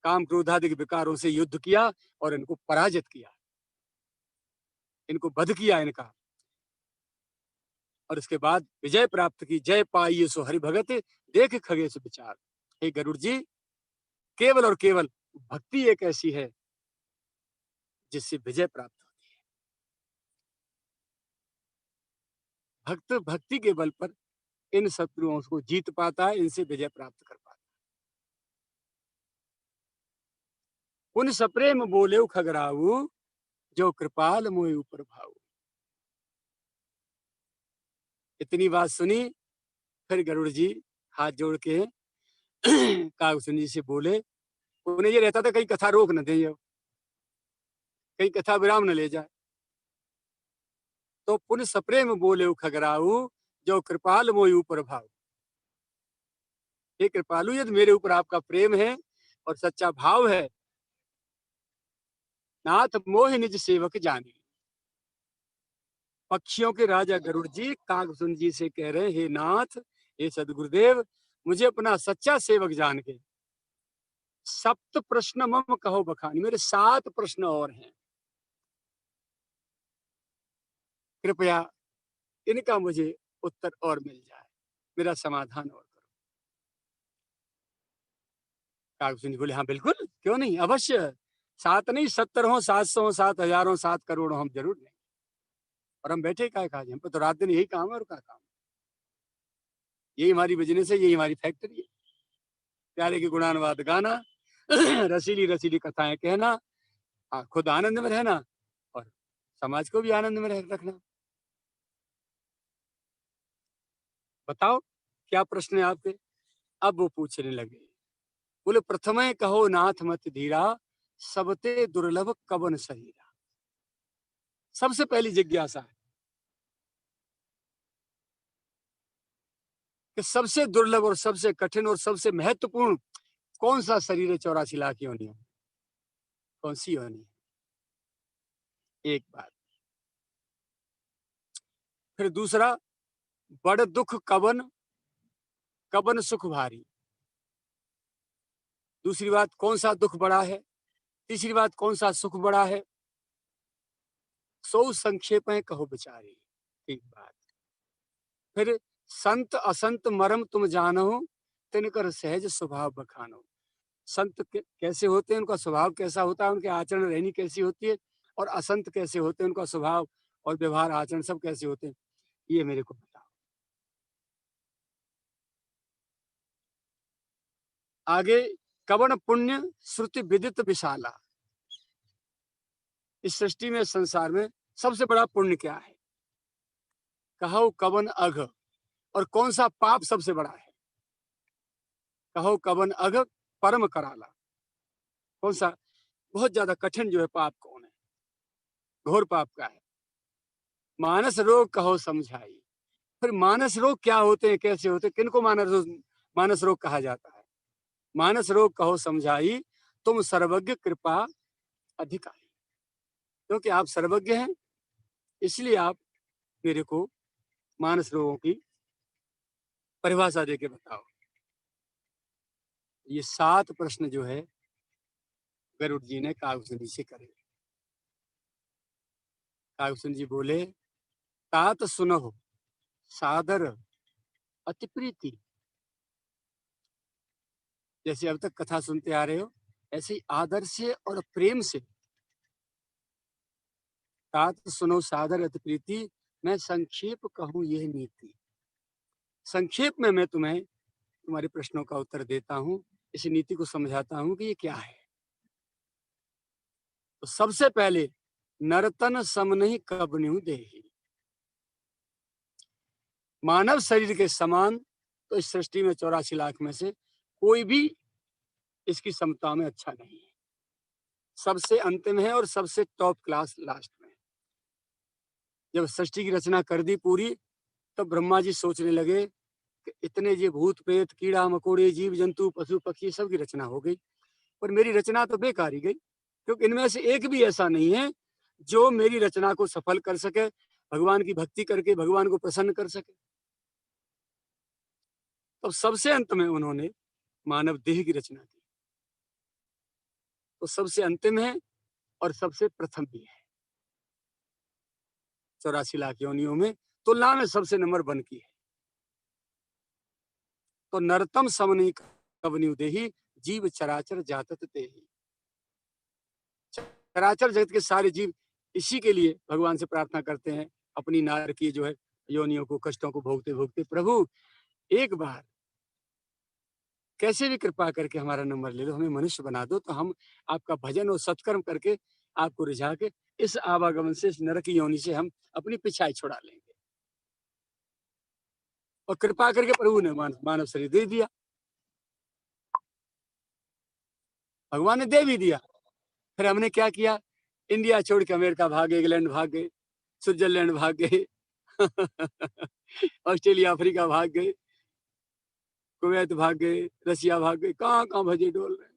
[SPEAKER 1] काम क्रोधादि विकारों से युद्ध किया और इनको पराजित किया, इनको वध किया इनका, और इसके बाद विजय प्राप्त की। जय पाइये सो हरि भगत, देख खगेश विचार। हे गरुड़ जी, केवल और केवल भक्ति एक ऐसी है जिससे विजय प्राप्त होती है। भक्त भक्ति के बल पर इन शत्रुओं को जीत पाता है, इनसे विजय प्राप्त कर पाता है। उन सप्रेम बोले खगराऊ, जो कृपाल मोहि ऊपर भाऊ। इतनी बात सुनी, फिर गरुड़ जी हाथ जोड़ के कागभूषण जी से बोले। उन्हें ये रहता था कहीं कथा रोक न दे, कहीं कथा विराम न ले जाए। तो पुन सप्रेम बोले खगराऊ, जो कृपाल मोहि ऊपर भाऊ। हे कृपालु, यदि मेरे ऊपर आपका प्रेम है और सच्चा भाव है, नाथ मोहि निज सेवक जानी। पक्षियों के राजा गरुड़ जी कागभूषण जी से कह रहे, हे नाथ, हे सदगुरुदेव, मुझे अपना सच्चा सेवक जान के सप्त प्रश्न मम कहो बखानी, मेरे 7 प्रश्न और हैं, कृपया इनका मुझे उत्तर और मिल जाए, मेरा समाधान और करो। कागभूषण जी बोले, हाँ बिल्कुल, क्यों नहीं, अवश्य। 7 नहीं, 70 हो, 700 हो, 7,000 हो, 7 करोड़ हो, हम जरूर लेंगे। और हम बैठे काय काज, हम तो रात दिन यही काम है, और क्या काम, यही हमारी बिजनेस है, यही हमारी फैक्ट्री है। प्यारे के गुणानुवाद गाना, रसीली रसीली कथाएं कहना, खुद आनंद में रहना और समाज को भी आनंद में रखना। बताओ क्या प्रश्न है आपके? अब वो पूछने लगे, बोले, प्रथमे कहो नाथ मत धीरा, सबते दुर्लभ कवन सहीरा। सबसे पहली जिज्ञासा है कि सबसे दुर्लभ और सबसे कठिन और सबसे महत्वपूर्ण कौन सा शरीर है 84 लाख योनियों, कौन सी योनि? एक बात। फिर दूसरा, बड़ दुख कवन, कवन सुख भारी। दूसरी बात, कौन सा दुख बड़ा है। तीसरी बात, कौन सा सुख बड़ा है। सो संक्षेप है कहो बिचारी। एक बात। फिर संत असंत मरम तुम जानो, तिनकर सहज स्वभाव बखानो। संत कैसे होते हैं, उनका स्वभाव कैसा होता है, उनके आचरण रहनी कैसी होती है, और असंत कैसे होते हैं, उनका स्वभाव और व्यवहार आचरण सब कैसे होते हैं, ये मेरे को बताओ। आगे, कवन पुण्य श्रुति विदित विशाला। इस सृष्टि में, संसार में सबसे बड़ा पुण्य क्या है। कहो कवन अघ, और कौन सा पाप सबसे बड़ा है। कहो कवन अघ परम कराला, कौन सा बहुत ज्यादा कठिन जो है पाप कौन है, घोर पाप का है। मानस रोग कहो समझाई। फिर मानस रोग क्या होते हैं, कैसे होते हैं, किनको मानस रोग कहा जाता है। मानस रोग कहो समझाई, तुम सर्वज्ञ कृपा अधिकारी। क्योंकि आप सर्वज्ञ हैं, इसलिए आप मेरे को मानस रोगों की परिभाषा देके बताओ। ये 7 प्रश्न जो है गरुड़ जी ने कागभूषण जी से करे। कागभूषण जी बोले, तात सुनहो सादर अति प्रीति। जैसे अब तक कथा सुनते आ रहे हो, ऐसे ही आदर से और प्रेम से। तात सुनो सादर अति प्रीति, मैं संक्षेप कहूं यह नीति। संक्षेप में मैं तुम्हें तुम्हारे प्रश्नों का उत्तर देता हूं, इस नीति को समझाता हूं कि ये क्या है। तो सबसे पहले नर्तन सम नहीं कबन्यु देहि। मानव शरीर के समान तो इस सृष्टि में 84 लाख में से कोई भी इसकी समता में अच्छा नहीं है। सबसे अंतिम है और सबसे टॉप क्लास लास्ट में। जब सृष्टि की रचना कर दी पूरी, तब ब्रह्मा जी सोचने लगे कि इतने ये भूत प्रेत कीड़ा मकोड़े जीव जंतु पशु पक्षी सब की रचना हो गई, पर मेरी रचना तो बेकार ही गई, क्योंकि इनमें से एक भी ऐसा नहीं है जो मेरी रचना को सफल कर सके, भगवान की भक्ति करके भगवान को प्रसन्न कर सके। तो सबसे अंत में उन्होंने मानव देह की रचना की। तो सबसे अंतिम है और सबसे प्रथम भी है। 84 लाख योनियों में तुलना में सबसे नंबर 1 की है। तो नरतम समनी कवन्यु देहि, जीव चराचर जातत तेहि। चराचर जगत के सारे जीव इसी के लिए भगवान से प्रार्थना करते हैं, अपनी नार की जो है योनियों को कष्टों को भोगते भोगते, प्रभु एक बार कैसे भी कृपा करके हमारा नंबर ले लो, हमें मनुष्य बना दो, तो हम आपका भजन और सत्कर्म करके आपको रिझा के इस आवागमन से, इस नरक योनि से हम अपनी पिछाई छुड़ा लेंगे। और कृपा करके प्रभु ने मानव शरीर दे दिया, भगवान ने दे भी दिया। फिर हमने क्या किया, इंडिया छोड़ के अमेरिका भागे, इंग्लैंड भाग गए, स्विट्जरलैंड भाग गए ऑस्ट्रेलिया अफ्रीका भाग गए, कुवैत भाग गए, रसिया भाग गए, कहाँ कहाँ भजे डोल रहे।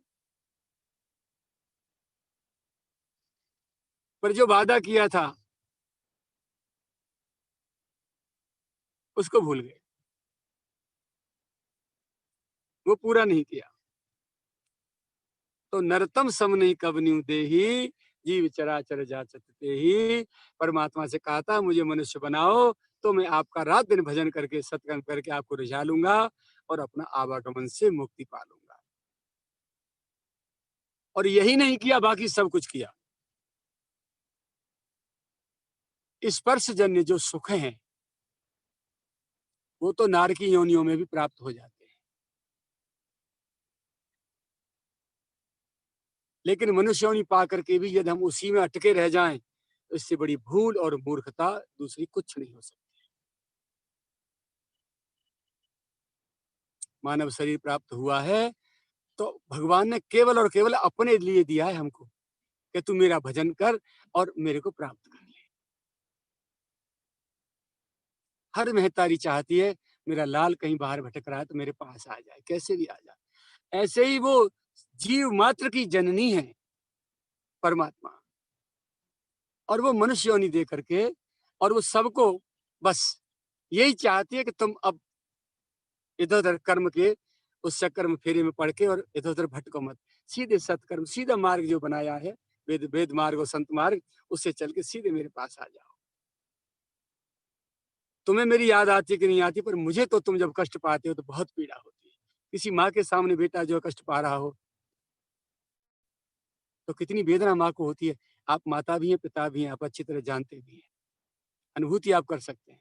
[SPEAKER 1] पर जो वादा किया था उसको भूल गए, वो पूरा नहीं किया। तो नरतम सम नहीं कबन्यु देहि, जीव चराचर जाचत तेहि। परमात्मा से कहा था मुझे मनुष्य बनाओ, तो मैं आपका रात दिन भजन करके सत्कर्म करके आपको रिझा लूंगा और अपना आवागमन से मुक्ति पा लूंगा। और यही नहीं किया, बाकी सब कुछ किया। स्पर्श जन्य जो सुख हैं वो तो नार की योनियों में भी प्राप्त हो जाते हैं, लेकिन मनुष्य योनि पा करके भी यदि हम उसी में अटके रह जाएं, तो इससे बड़ी भूल और मूर्खता दूसरी कुछ नहीं हो सकती। मानव शरीर प्राप्त हुआ है तो भगवान ने केवल और केवल अपने लिए दिया है हमको, कि तू मेरा भजन कर और मेरे को प्राप्त कर ले। हर महतारी चाहती है मेरा लाल कहीं बाहर भटक रहा है तो मेरे पास आ जाए, कैसे भी आ जाए। ऐसे ही वो जीव मात्र की जननी है परमात्मा, और वो मनुष्य योनि दे करके, और वो सबको बस यही चाहती है कि तुम अब इधर उधर कर्म के उस चक्कर में फेरे में पड़ के और इधर उधर भटको मत। सीधे सत्कर्म, सीधा मार्ग जो बनाया है, वेद वेद मार्ग और संत मार्ग, उससे चल के सीधे मेरे पास आ जाओ। तुम्हें मेरी याद आती कि नहीं आती, पर मुझे तो तुम जब कष्ट पाते हो तो बहुत पीड़ा होती है। किसी माँ के सामने बेटा जो कष्ट पा रहा हो तो कितनी वेदना माँ को होती है। आप माता भी हैं, पिता भी हैं, आप अच्छी तरह जानते भी हैं, अनुभूति आप कर सकते हैं।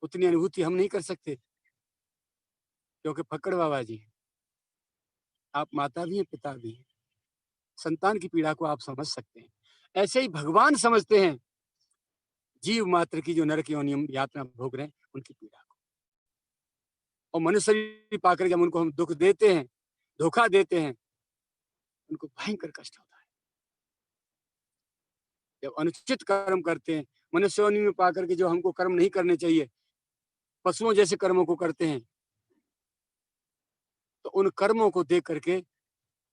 [SPEAKER 1] उतनी अनुभूति हम नहीं कर सकते क्योंकि फक्कड़ बाबा जी हैं। आप माता भी हैं, पिता भी हैं, संतान की पीड़ा को आप समझ सकते हैं। ऐसे ही भगवान समझते हैं जीव मात्र की जो नरक योनि यातना भोग रहे हैं उनकी पीड़ा को। और मनुष्य शरीर पाकर जब उनको हम दुख देते हैं, धोखा देते हैं, उनको भयंकर कष्ट होता है। जब अनुचित कर्म करते हैं, मनुष्य योनि में पाकर के जो हमको कर्म नहीं करने चाहिए, पशुओं जैसे कर्मों को करते हैं, तो उन कर्मों को देख करके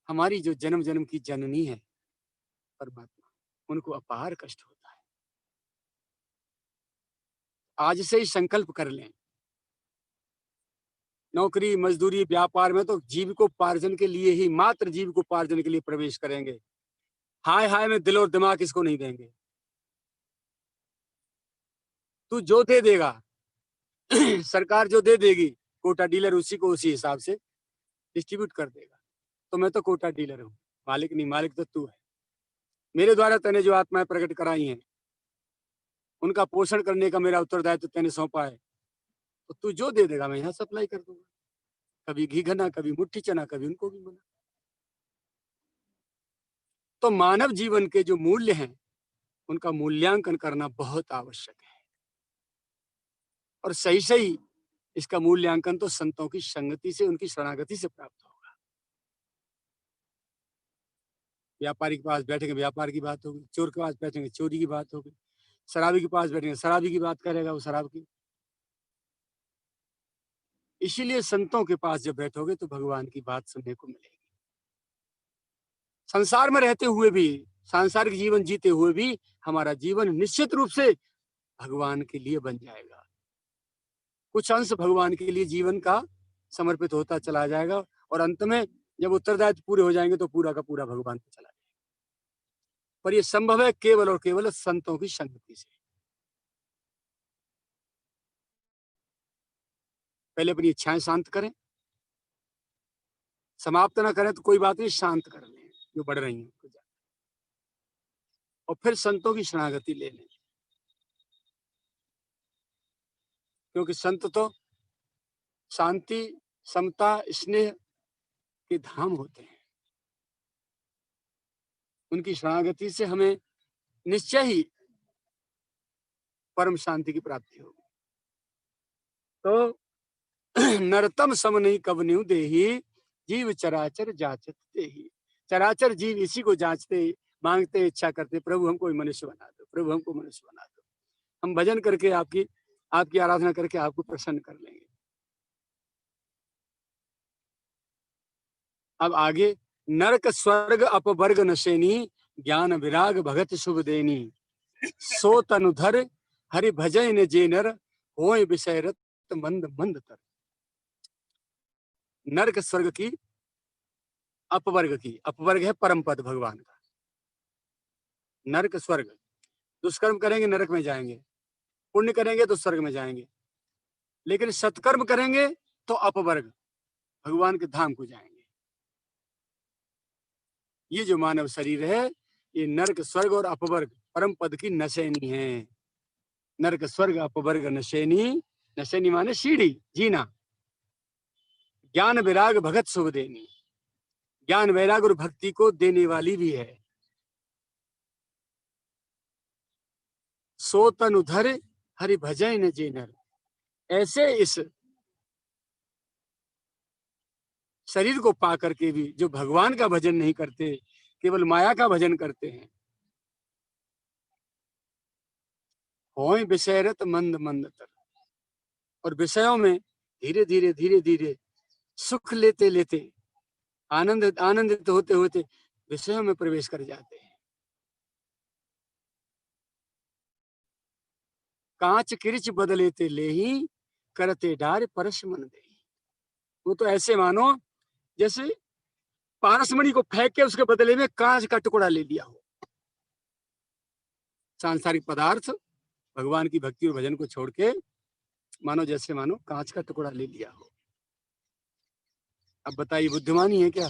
[SPEAKER 1] हमारी जो जन्म जन्म की जननी है परमात्मा, उनको अपार कष्ट होता है। आज से ही संकल्प कर लें, नौकरी मजदूरी व्यापार में तो जीविकोपार्जन के लिए ही, मात्र जीविकोपार्जन के लिए प्रवेश करेंगे। हाय हाय में दिल और दिमाग इसको नहीं देंगे। तू जो दे देगा सरकार जो दे देगी कोटा डीलर उसी को उसी हिसाब से डिस्ट्रीब्यूट कर देगा। तो मैं तो कोटा डीलर हूँ, मालिक नहीं, मालिक तो तू है। मेरे द्वारा तूने जो आत्माएं प्रकट कराई हैं उनका पोषण करने का मेरा उत्तरदायित्व तूने सौंपा है, तो तू जो दे देगा मैं यहाँ सप्लाई कर दूंगा। कभी घी घना, कभी मुट्ठी चना, कभी उनको भी मना। तो मानव जीवन के जो मूल्य हैं उनका मूल्यांकन करना बहुत आवश्यक है, और सही सही इसका मूल्यांकन तो संतों की संगति से, उनकी शरणागति से प्राप्त होगा। व्यापारी के पास बैठेंगे व्यापार की बात होगी, चोर के पास बैठेंगे चोरी की बात होगी, शराबी के पास बैठेंगे शराबी की बात करेगा वो शराब की। इसीलिए संतों के पास जब बैठोगे तो भगवान की बात सुनने को मिलेगी। संसार में रहते हुए भी, सांसारिक जीवन जीते हुए भी हमारा जीवन निश्चित रूप से भगवान के लिए बन जाएगा। कुछ अंश भगवान के लिए जीवन का समर्पित होता चला जाएगा, और अंत में जब उत्तरदायित्व पूरे हो जाएंगे तो पूरा का पूरा भगवान को चला जाएगा। पर यह संभव है केवल और केवल संतों की संगति से। पहले अपनी इच्छाएं शांत करें, समाप्त ना करें तो कोई बात नहीं, शांत कर लें जो बढ़ रही हैं, और फिर संतों की शरणागति ले लें। क्योंकि संत तो शांति, समता, स्नेह के धाम होते हैं। उनकी शरणागति से हमें निश्चय ही परम शांति की प्राप्ति होगी। तो नरतम सम नहीं कवन्यु देही, जीव चराचर जाचत देही। चराचर जीव इसी को जांचते, मांगते, इच्छा करते, प्रभु हमको मनुष्य बना दो, प्रभु हमको मनुष्य बना दो। हम भजन करके आपकी आराधना करके आपको प्रसन्न कर लेंगे। अब आगे, नरक स्वर्ग अपवर्ग नशेनी, ज्ञान विराग भगत शुभ देनी। सो तनुधर हरि भजय न जेनर, होय विषयरत मंद मंद तर। नरक स्वर्ग की, अपवर्ग की, अपवर्ग है परम पद भगवान का। नरक स्वर्ग, दुष्कर्म करेंगे नरक में जाएंगे, पुण्य करेंगे तो स्वर्ग में जाएंगे, लेकिन सत्कर्म करेंगे तो अपवर्ग, भगवान के धाम को जाएंगे। ये जो मानव शरीर है ये नरक स्वर्ग और अपवर्ग परम पद की नशेनी है। नरक स्वर्ग अपवर्ग नशेनी, नशेनी माने सीढ़ी, जीना। ज्ञान विराग भगत शुभ देनी, ज्ञान वैराग और भक्ति को देने वाली भी है। सो तनु धर हरि भजय न जेनर। ऐसे इस शरीर को पा करके भी जो भगवान का भजन नहीं करते, केवल माया का भजन करते हैं, होय विषयरत मंद मंद तर। और विषयों में धीरे धीरे धीरे धीरे सुख लेते लेते, आनंदित होते होते विषयों में प्रवेश कर जाते हैं। कांच किरिच बदलेते लेही, करते डार परस मन दे। वो तो ऐसे मानो जैसे पारसमणि को फेंक के उसके बदले में कांच का टुकड़ा ले लिया हो। सांसारिक पदार्थ भगवान की भक्ति और भजन को छोड़ के मानो जैसे मानो कांच का टुकड़ा ले लिया हो। अब बताइए बुद्धिमानी है क्या?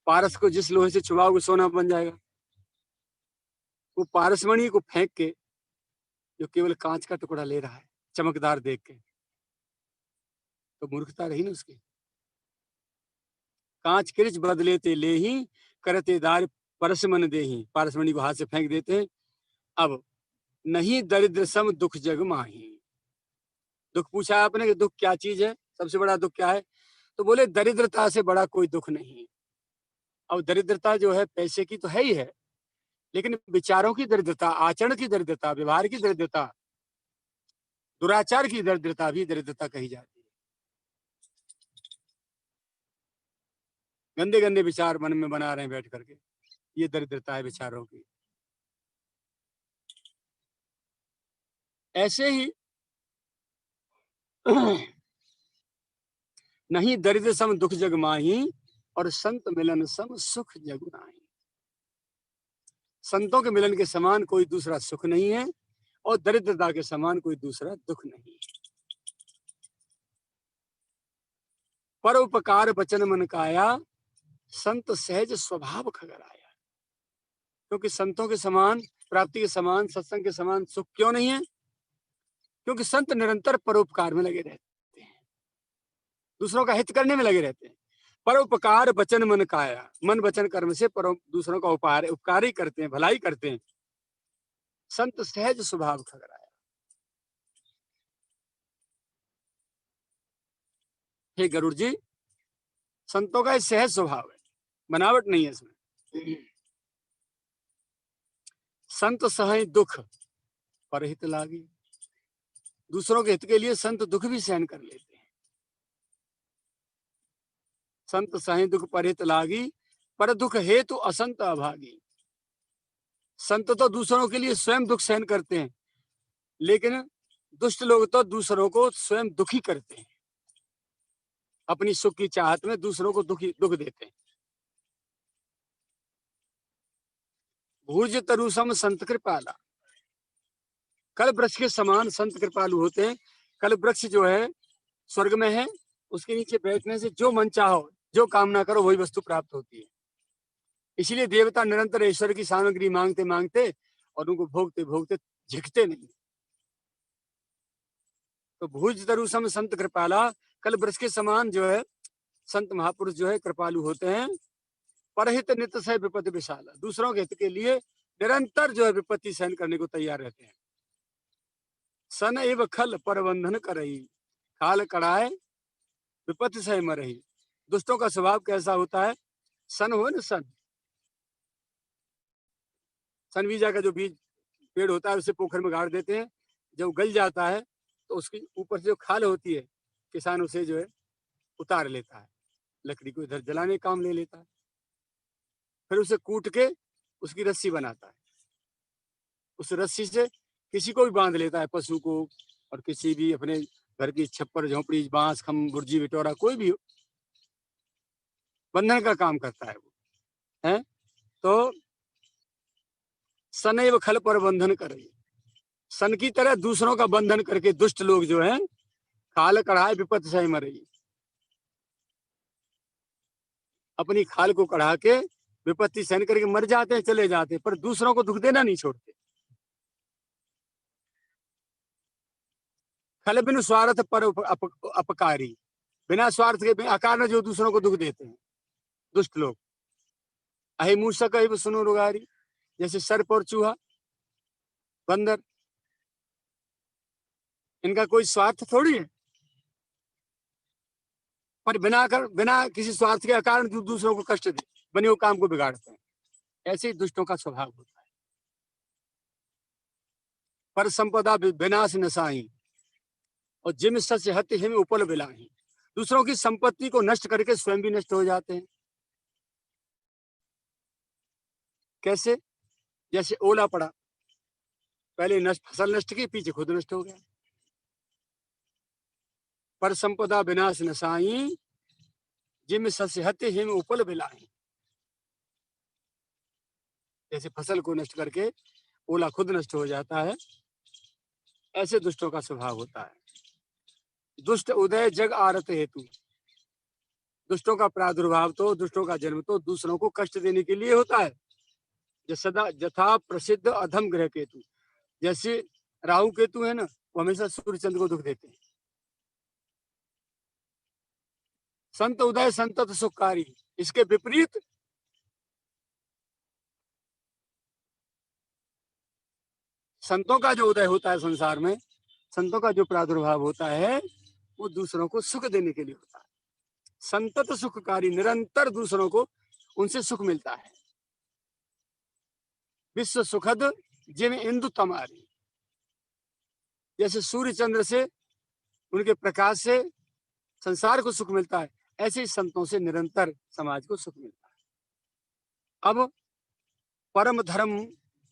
[SPEAKER 1] पारस को जिस लोहे से छुड़ाओगे सोना बन जाएगा, वो पारसमणि को फेंक के जो केवल कांच का टुकड़ा ले रहा है चमकदार देख के, तो मूर्खता रही ना उसकी। कांच किरिच बदलेते ले ही, करते दार परसमन दे ही। पारसमणि को हाथ से फेंक देते हैं। अब नहीं दरिद्र सम दुख जग माही। दुख पूछा आपने कि दुख क्या चीज है, सबसे बड़ा दुख क्या है, तो बोले दरिद्रता से बड़ा कोई दुख नहीं। अब दरिद्रता जो है पैसे की तो है ही है, लेकिन विचारों की दरिद्रता, आचरण की दरिद्रता, व्यवहार की दरिद्रता, दुराचार की दरिद्रता भी दरिद्रता कही जाती है। गंदे गंदे विचार मन में बना रहे हैं बैठ करके, ये दरिद्रता है विचारों की। ऐसे ही नहीं दरिद्र सम दुख जग माही, और संत मिलन सम सुख जग नाही। संतों के मिलन के समान कोई दूसरा सुख नहीं है, और दरिद्रता के समान कोई दूसरा दुख नहीं है। परोपकार वचन मन काया, संत सहज स्वभाव खगर आया। क्योंकि संतों के समान प्राप्ति के समान सत्संग के समान सुख क्यों नहीं है? क्योंकि संत निरंतर परोपकार में लगे रहते हैं, दूसरों का हित करने में लगे रहते हैं। परोपकार वचन मन काया, मन वचन कर्म से दूसरों का उपकार ही करते हैं, भलाई करते हैं। संत सहज स्वभाव खगर आया। हे गरुड़ जी, संतों का सहज स्वभाव है, बनावट नहीं है इसमें। संत सहे दुख परहित लागी, दूसरों के हित के लिए संत दुख भी सहन कर लेते हैं। संत सहे दुख परहित लागी, पर दुख हेतु असंत अभागी। संत तो दूसरों के लिए स्वयं दुख सहन करते हैं, लेकिन दुष्ट लोग तो दूसरों को स्वयं दुखी करते हैं, अपनी सुख की चाहत में दूसरों को दुख देते हैं। भुज तरुसम संत कृपाला, कल वृक्ष के समान संत कृपालु होते हैं। कल वृक्ष जो है स्वर्ग में है, उसके नीचे बैठने से जो मन चाहो, जो कामना करो, वही वस्तु प्राप्त होती है। इसलिए देवता निरंतर ईश्वर की सामग्री मांगते मांगते और उनको भोगते भोगते झिकते नहीं। तो भुज तरुसम संत कृपाला, कल वृक्ष के समान जो है संत महापुरुष जो है कृपालु होते हैं। परहित नित से विपत्ति विशाला, दूसरों के हित के लिए निरंतर जो है विपत्ति सहन करने को तैयार रहते हैं। सन एव खल परबंधन करही, काल कड़ाए विपत्ति सह मरही। दुष्टों का स्वभाव कैसा होता है? सन हो ना, सन बीजा का जो बीज पेड़ होता है उसे पोखर में गाड़ देते हैं। जब गल जाता है तो उसकी ऊपर से जो खाल होती है, किसान उसे जो है उतार लेता है, लकड़ी को इधर जलाने काम ले लेता है, फिर उसे कूट के उसकी रस्सी बनाता है। उस रस्सी से किसी को भी बांध लेता है, पशु को, और किसी भी अपने घर की छप्पर झोपड़ी बांस खम बुर्जी बिटोरा कोई भी बंधन का काम करता है वो है। तो सनैव खल पर बंधन करे, सन की तरह दूसरों का बंधन करके दुष्ट लोग जो हैं खाल कढ़ाए विपत्ति सह मरे, अपनी खाल को कढ़ा के विपत्ति सहन करके मर जाते हैं, चले जाते हैं, पर दूसरों को दुख देना नहीं छोड़ते। खल बिन स्वार्थ पर अपकारी, बिना स्वार्थ के अकारण जो दूसरों को दुख देते हैं दुष्ट लोग। अहिमूसक सुनो रुगारी, जैसे सर्प और चूहा बंदर, इनका कोई स्वार्थ थोड़ी है, पर बिना किसी स्वार्थ के अकारण दूसरों को कष्ट दे, बने हुए काम को बिगाड़ते हैं। ऐसे ही दुष्टों का स्वभाव होता है। पर संपदा विनाश नसाही, और जिम सच हत्य हिम उपल बिलाही। दूसरों की संपत्ति को नष्ट करके स्वयं भी नष्ट हो जाते हैं। कैसे? जैसे ओला पड़ा, पहले फसल नष्ट की, पीछे खुद नष्ट हो गया। पर संपदा विनाश नसाई, जिम सच हत्य हिम उपल बिलाही। जैसे फसल को नष्ट करके ओला खुद नष्ट हो जाता है, ऐसे दुष्टों का स्वभाव होता है। दुष्ट उदय जग आरत हेतु, दुष्टों का प्रादुर्भाव तो, दुष्टों का जन्म तो दूसरों को कष्ट देने के लिए होता है। सदा यथा प्रसिद्ध अधम ग्रह केतु, जैसे राहु केतु है ना, वो हमेशा सूर्य चंद्र को दुख देते हैं। संत उदय संतत सुखकारी, इसके विपरीत संतों का जो उदय होता है संसार में, संतों का जो प्रादुर्भाव होता है, वो दूसरों को सुख देने के लिए होता है। संतत सुखकारी, निरंतर दूसरों को उनसे सुख मिलता है। विश्व सुखद जिम इंदु तमारी, जैसे सूर्य चंद्र से, उनके प्रकाश से संसार को सुख मिलता है, ऐसे ही संतों से निरंतर समाज को सुख मिलता है। अब परम धर्म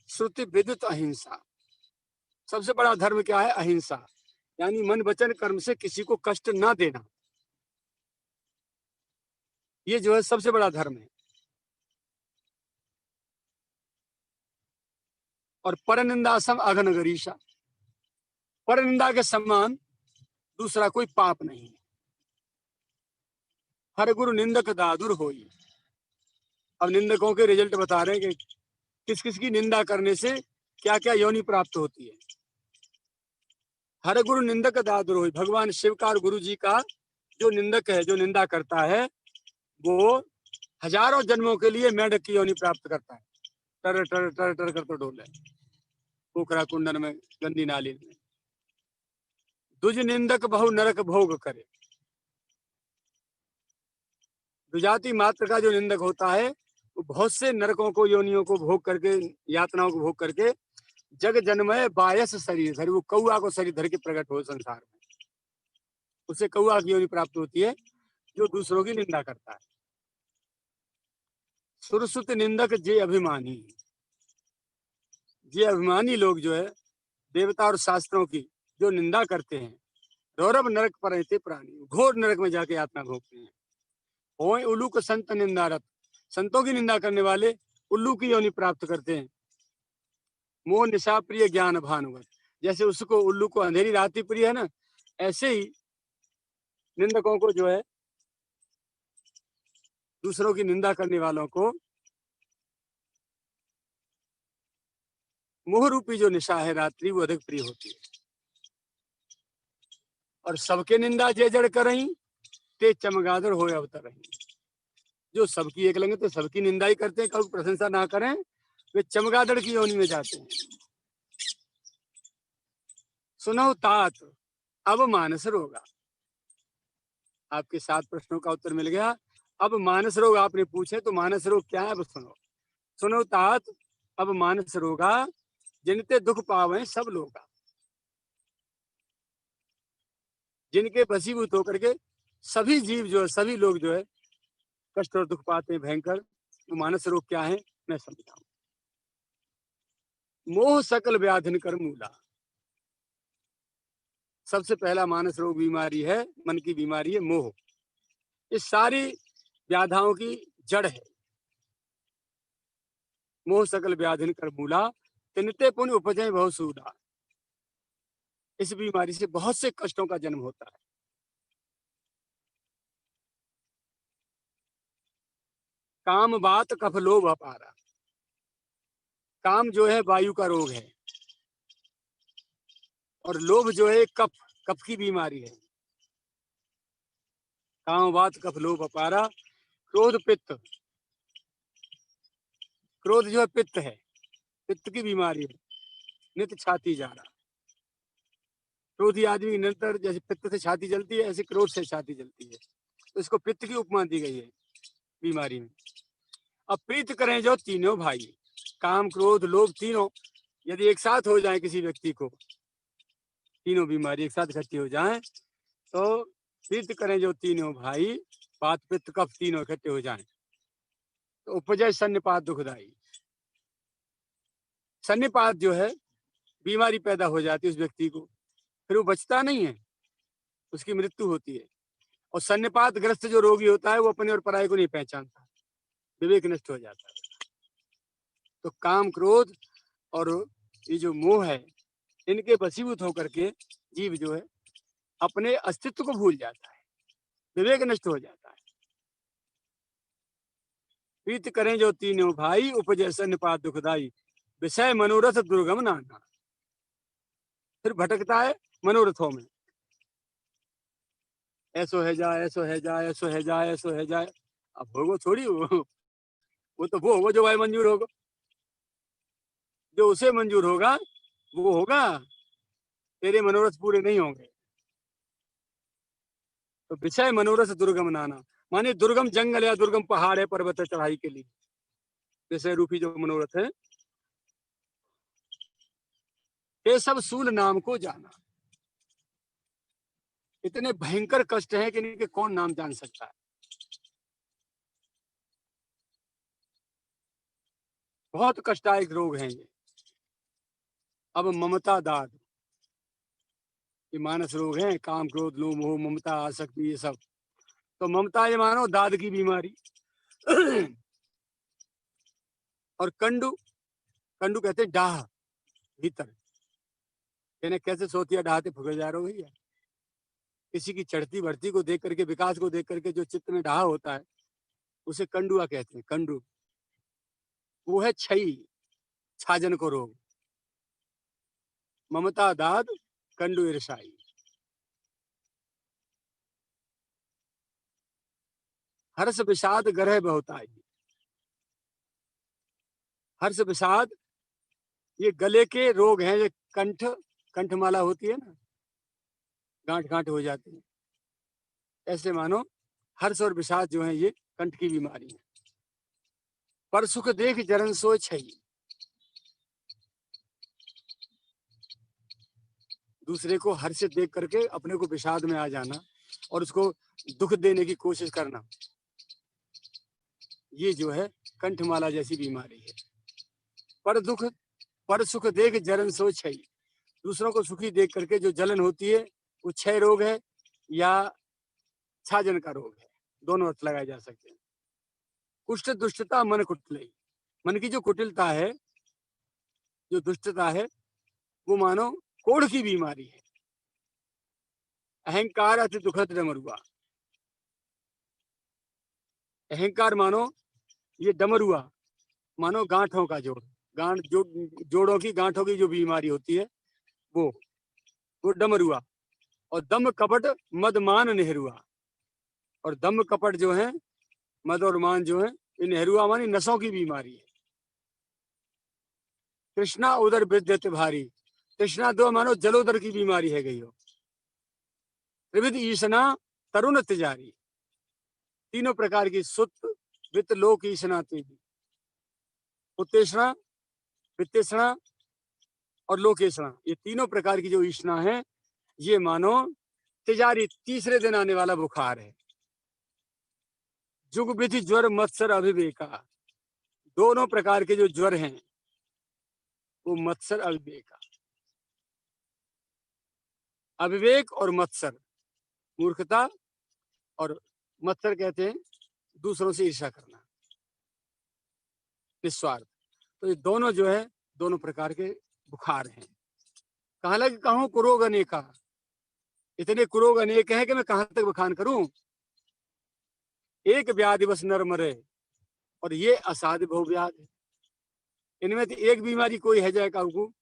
[SPEAKER 1] श्रुति विदित अहिंसा, सबसे बड़ा धर्म क्या है? अहिंसा, यानी मन वचन कर्म से किसी को कष्ट ना देना। ये जो है सबसे बड़ा धर्म है। और परनिंदासम अघनगरीशा, परनिंदा के समान दूसरा कोई पाप नहीं है। हर गुरु निंदक दादुर होई। अब निंदकों के रिजल्ट बता रहे हैं कि किस किस की निंदा करने से क्या क्या योनि प्राप्त होती है। हर गुरु निंदक दादुर होई। भगवान शिव का और गुरु जी का जो निंदक है, जो निंदा करता है, वो हजारों जन्मों के लिए मेंढक की योनि प्राप्त करता है। टर टर टर टर कर तो डोले पोखरा कुंडन में, गंदी नाली में। दुज निंदक बहु नरक भोग करे। दुजाति मात्र का जो निंदक होता है वो बहुत से नरकों को, योनियों को भोग करके, यातनाओं को भोग करके जग जन्मय बायस शरीर धर, वो कौआ को शरीर धर के प्रकट हो संसार में। उसे कौआ की योनि प्राप्त होती है जो दूसरों की निंदा करता है। सुरसुत निंदक जे अभिमानी। ये अभिमानी लोग जो है देवता और शास्त्रों की जो निंदा करते हैं, रौरव नरक पर रहते प्राणी, घोर नरक में जाके यातना भोगते हैं। होय उल्लू को संत निंदारत। संतों की निंदा करने वाले उल्लू की योनि प्राप्त करते हैं। मोह निशा प्रिय ज्ञान भानुवत। जैसे उसको, उल्लू को अंधेरी रात ही प्रिय है ना, ऐसे ही निंदकों को जो है, दूसरों की निंदा करने वालों को मोह रूपी जो निशा है रात्रि, वो अधिक प्रिय होती है। और सबके निंदा जे जड़ करही ते चमगादड़ हो अवतरही। जो सबकी एक लंगे तो सबकी निंदा ही करते हैं, कभी प्रशंसा ना करें, वे चमगादड़ की योनि में जाते हैं। सुनो तात अब मानस रोगा। आपके 7 प्रश्नों का उत्तर मिल गया। अब मानस रोग आपने पूछे तो मानस रोग क्या है, अब सुनो। सुनो तात अब मानस रोगा, जिनते दुख पावे सब लोगा। जिनके वशीभूत होकर के सभी जीव जो है, सभी लोग जो है कष्ट और दुख पाते हैं भयंकर, वो मानस रोग क्या है मैं समझाऊं। मोह सकल व्याधिन कर मूला। सबसे पहला मानस रोग बीमारी है, मन की बीमारी है मोह। इस सारी व्याधाओं की जड़ है। मोह सकल व्याधिन कर मूला, तिनते पुण्य उपजे बहु सूदा। इस बीमारी से बहुत से कष्टों का जन्म होता है। काम बात कफ लोभ अपारा। काम जो है वायु का रोग है, और लोभ जो है कफ, कफ की बीमारी है। काम बात कफ लोभ अपारा। क्रोध पित्त। क्रोध जो है पित्त है, पित्त की बीमारी है, नित्य छाती जा रहा। क्रोधी आदमी निरंतर, जैसे पित्त से छाती जलती है, ऐसे क्रोध से छाती जलती है, तो इसको पित्त की उपमा दी गई है बीमारी में। अब प्रीत करें जो तीनों भाई, काम क्रोध लोभ तीनों यदि एक साथ हो जाए किसी व्यक्ति को, तीनों बीमारी एक साथ इकट्ठी हो जाए, तो प्रीत करें जो तीनों भाई, बात पित्त कफ तीनों इकट्ठे हो जाए, तो उपजय सन्निपात दुखदाई। सन्निपात जो है बीमारी पैदा हो जाती है उस व्यक्ति को, फिर वो बचता नहीं है, उसकी मृत्यु होती है। और सन्निपात ग्रस्त जो रोगी होता है वो अपने और पराये को नहीं पहचानता, विवेक नष्ट हो जाता है। तो काम क्रोध और ये जो मोह है, इनके वशीभूत होकर के जीव जो है अपने अस्तित्व को भूल जाता है, विवेक नष्ट हो जाता है। प्रीत करें जो तीनों भाई, उपजय सन्निपात दुखदाई। विषय मनोरथ दुर्गम नाना। फिर भटकता है मनोरथों में, ऐसो है जा, ऐसो है जा, ऐसो है जा, ऐसो है जाए। अब होगो थोड़ी वो तो वो होगा जो भाई मंजूर होगा, जो उसे मंजूर होगा वो होगा, तेरे मनोरथ पूरे नहीं होंगे। तो विषय मनोरथ दुर्गम नाना, माने दुर्गम जंगल या दुर्गम पहाड़ है पर्वत है चढ़ाई के लिए, विषय रूपी जो मनोरथ है, ये सब सूल नाम को जाना। इतने भयंकर कष्ट हैं कि इनके कौन नाम जान सकता है। बहुत कष्टदायक रोग हैं ये। अब ममता दाद, ये मानस रोग हैं, काम क्रोध लोभ मोह ममता आसक्ति ये सब। तो ममता ये मानो दाद की बीमारी। और कंडू, कंडू कहते हैं डाह भीतर, यानी कैसे सोतिया डाहते फुके जा रहे हो भैया, किसी की चढ़ती बढ़ती को देख करके, विकास को देख करके जो चित्त में ढहा होता है, उसे कंडुआ कहते हैं, कंडू। वो है क्षयी, छाजन को रोग। ममता दाद कंडू ईर्षाई। हर्ष विषाद ग्रह बहुताई। हर्ष विषाद ये गले के रोग हैं, ये कंठमाला होती है ना, गांठ गांठ हो जाती है, ऐसे मानो हर्ष और विषाद जो है ये कंठ की बीमारी है। पर सुख देख जरन सोय छई। दूसरे को हर्षित देख करके अपने को विषाद में आ जाना और उसको दुख देने की कोशिश करना, ये जो है कंठमाला जैसी बीमारी है। पर सुख देख जलन सो क्षय। दूसरों को सुखी देख करके जो जलन होती है वो क्षय रोग है या छाजन का रोग है, दोनों अर्थ लगाए जा सकते हैं। कुष्ठ दुष्टता मन कुटिल। मन की जो कुटिलता है, जो दुष्टता है, वो मानो कोढ़ की बीमारी है। अहंकार अति दुखद डमरुआ। अहंकार मानो ये डमरुआ, मानो गांठों का जोड़, जोड़ों की गांठों की जो बीमारी होती है वो डमरुआ। और दम कपट मद मान नेहरुआ। और दम कपट जो है, मद और मान जो है, ये नेहरुआ मानी नसों की बीमारी है। कृष्णा उदर विद्यत भारी। कृष्णा दो मानो जलोदर की बीमारी है गई हो। त्रिविध ईसना तरुण तिजारी। तीनों प्रकार की सुत वित्त लोक ईसना तेजी। उत्तेषणा, वित्तेषणा और लोकेषणा, ये तीनों प्रकार की जो ईसना है, ये मानो तिजारी, तीसरे दिन आने वाला बुखार है। जुग विधि ज्वर मत्सर अभिवेका। दोनों प्रकार के जो ज्वर हैं वो मत्सर अविवेका। अविवेक और मत्सर, मूर्खता, और मत्सर कहते हैं दूसरों से ईर्ष्या करना, निस्वार्थ। तो ये दोनों जो है, दोनों प्रकार के बुखार हैं। कहा लगे कहूं कुरोग अनेका। इतने कुरोग अनेक हैं कि मैं कहां तक बखान करूं। एक व्याधि बस नर मरे, और ये असाध्य बहुव्याध है। इनमें तो एक बीमारी कोई है जाए काहू,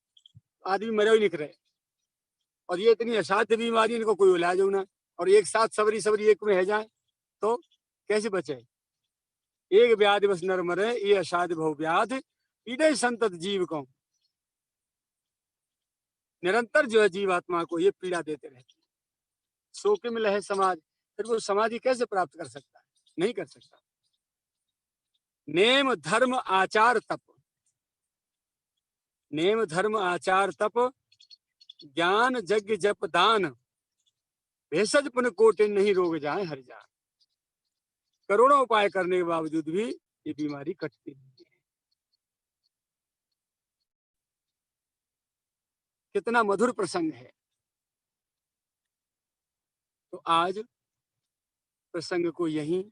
[SPEAKER 1] आदमी मरे ही निकले। और ये इतनी असाध्य बीमारी, इनको कोई इलाज होना, और एक साथ सबरी सबरी एक में है जाए तो कैसे बचे। एक व्याधि बस नर मरे, ये असाध्य बहुव्याध, पीड़े संतत जीव को। निरंतर जो है जीवात्मा को ये पीड़ा देते रहते हैं। सो के मिले है समाज, फिर वो समाधि कैसे प्राप्त कर सकता है, नहीं कर सकता। नेम धर्म आचार तप। नेम धर्म आचार तप, ज्ञान यज्ञ जप दान, भेषज पुन कोटि नहीं रोग जाए हर जान। करोड़ों उपाय करने के बावजूद भी ये बीमारी कटती नहीं है। कितना मधुर प्रसंग है। तो आज प्रसंग को यहीं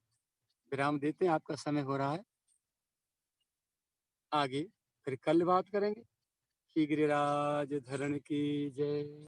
[SPEAKER 1] विराम देते हैं, आपका समय हो रहा है। आगे फिर कल बात करेंगे। श्री गिरिराज धरण की जय।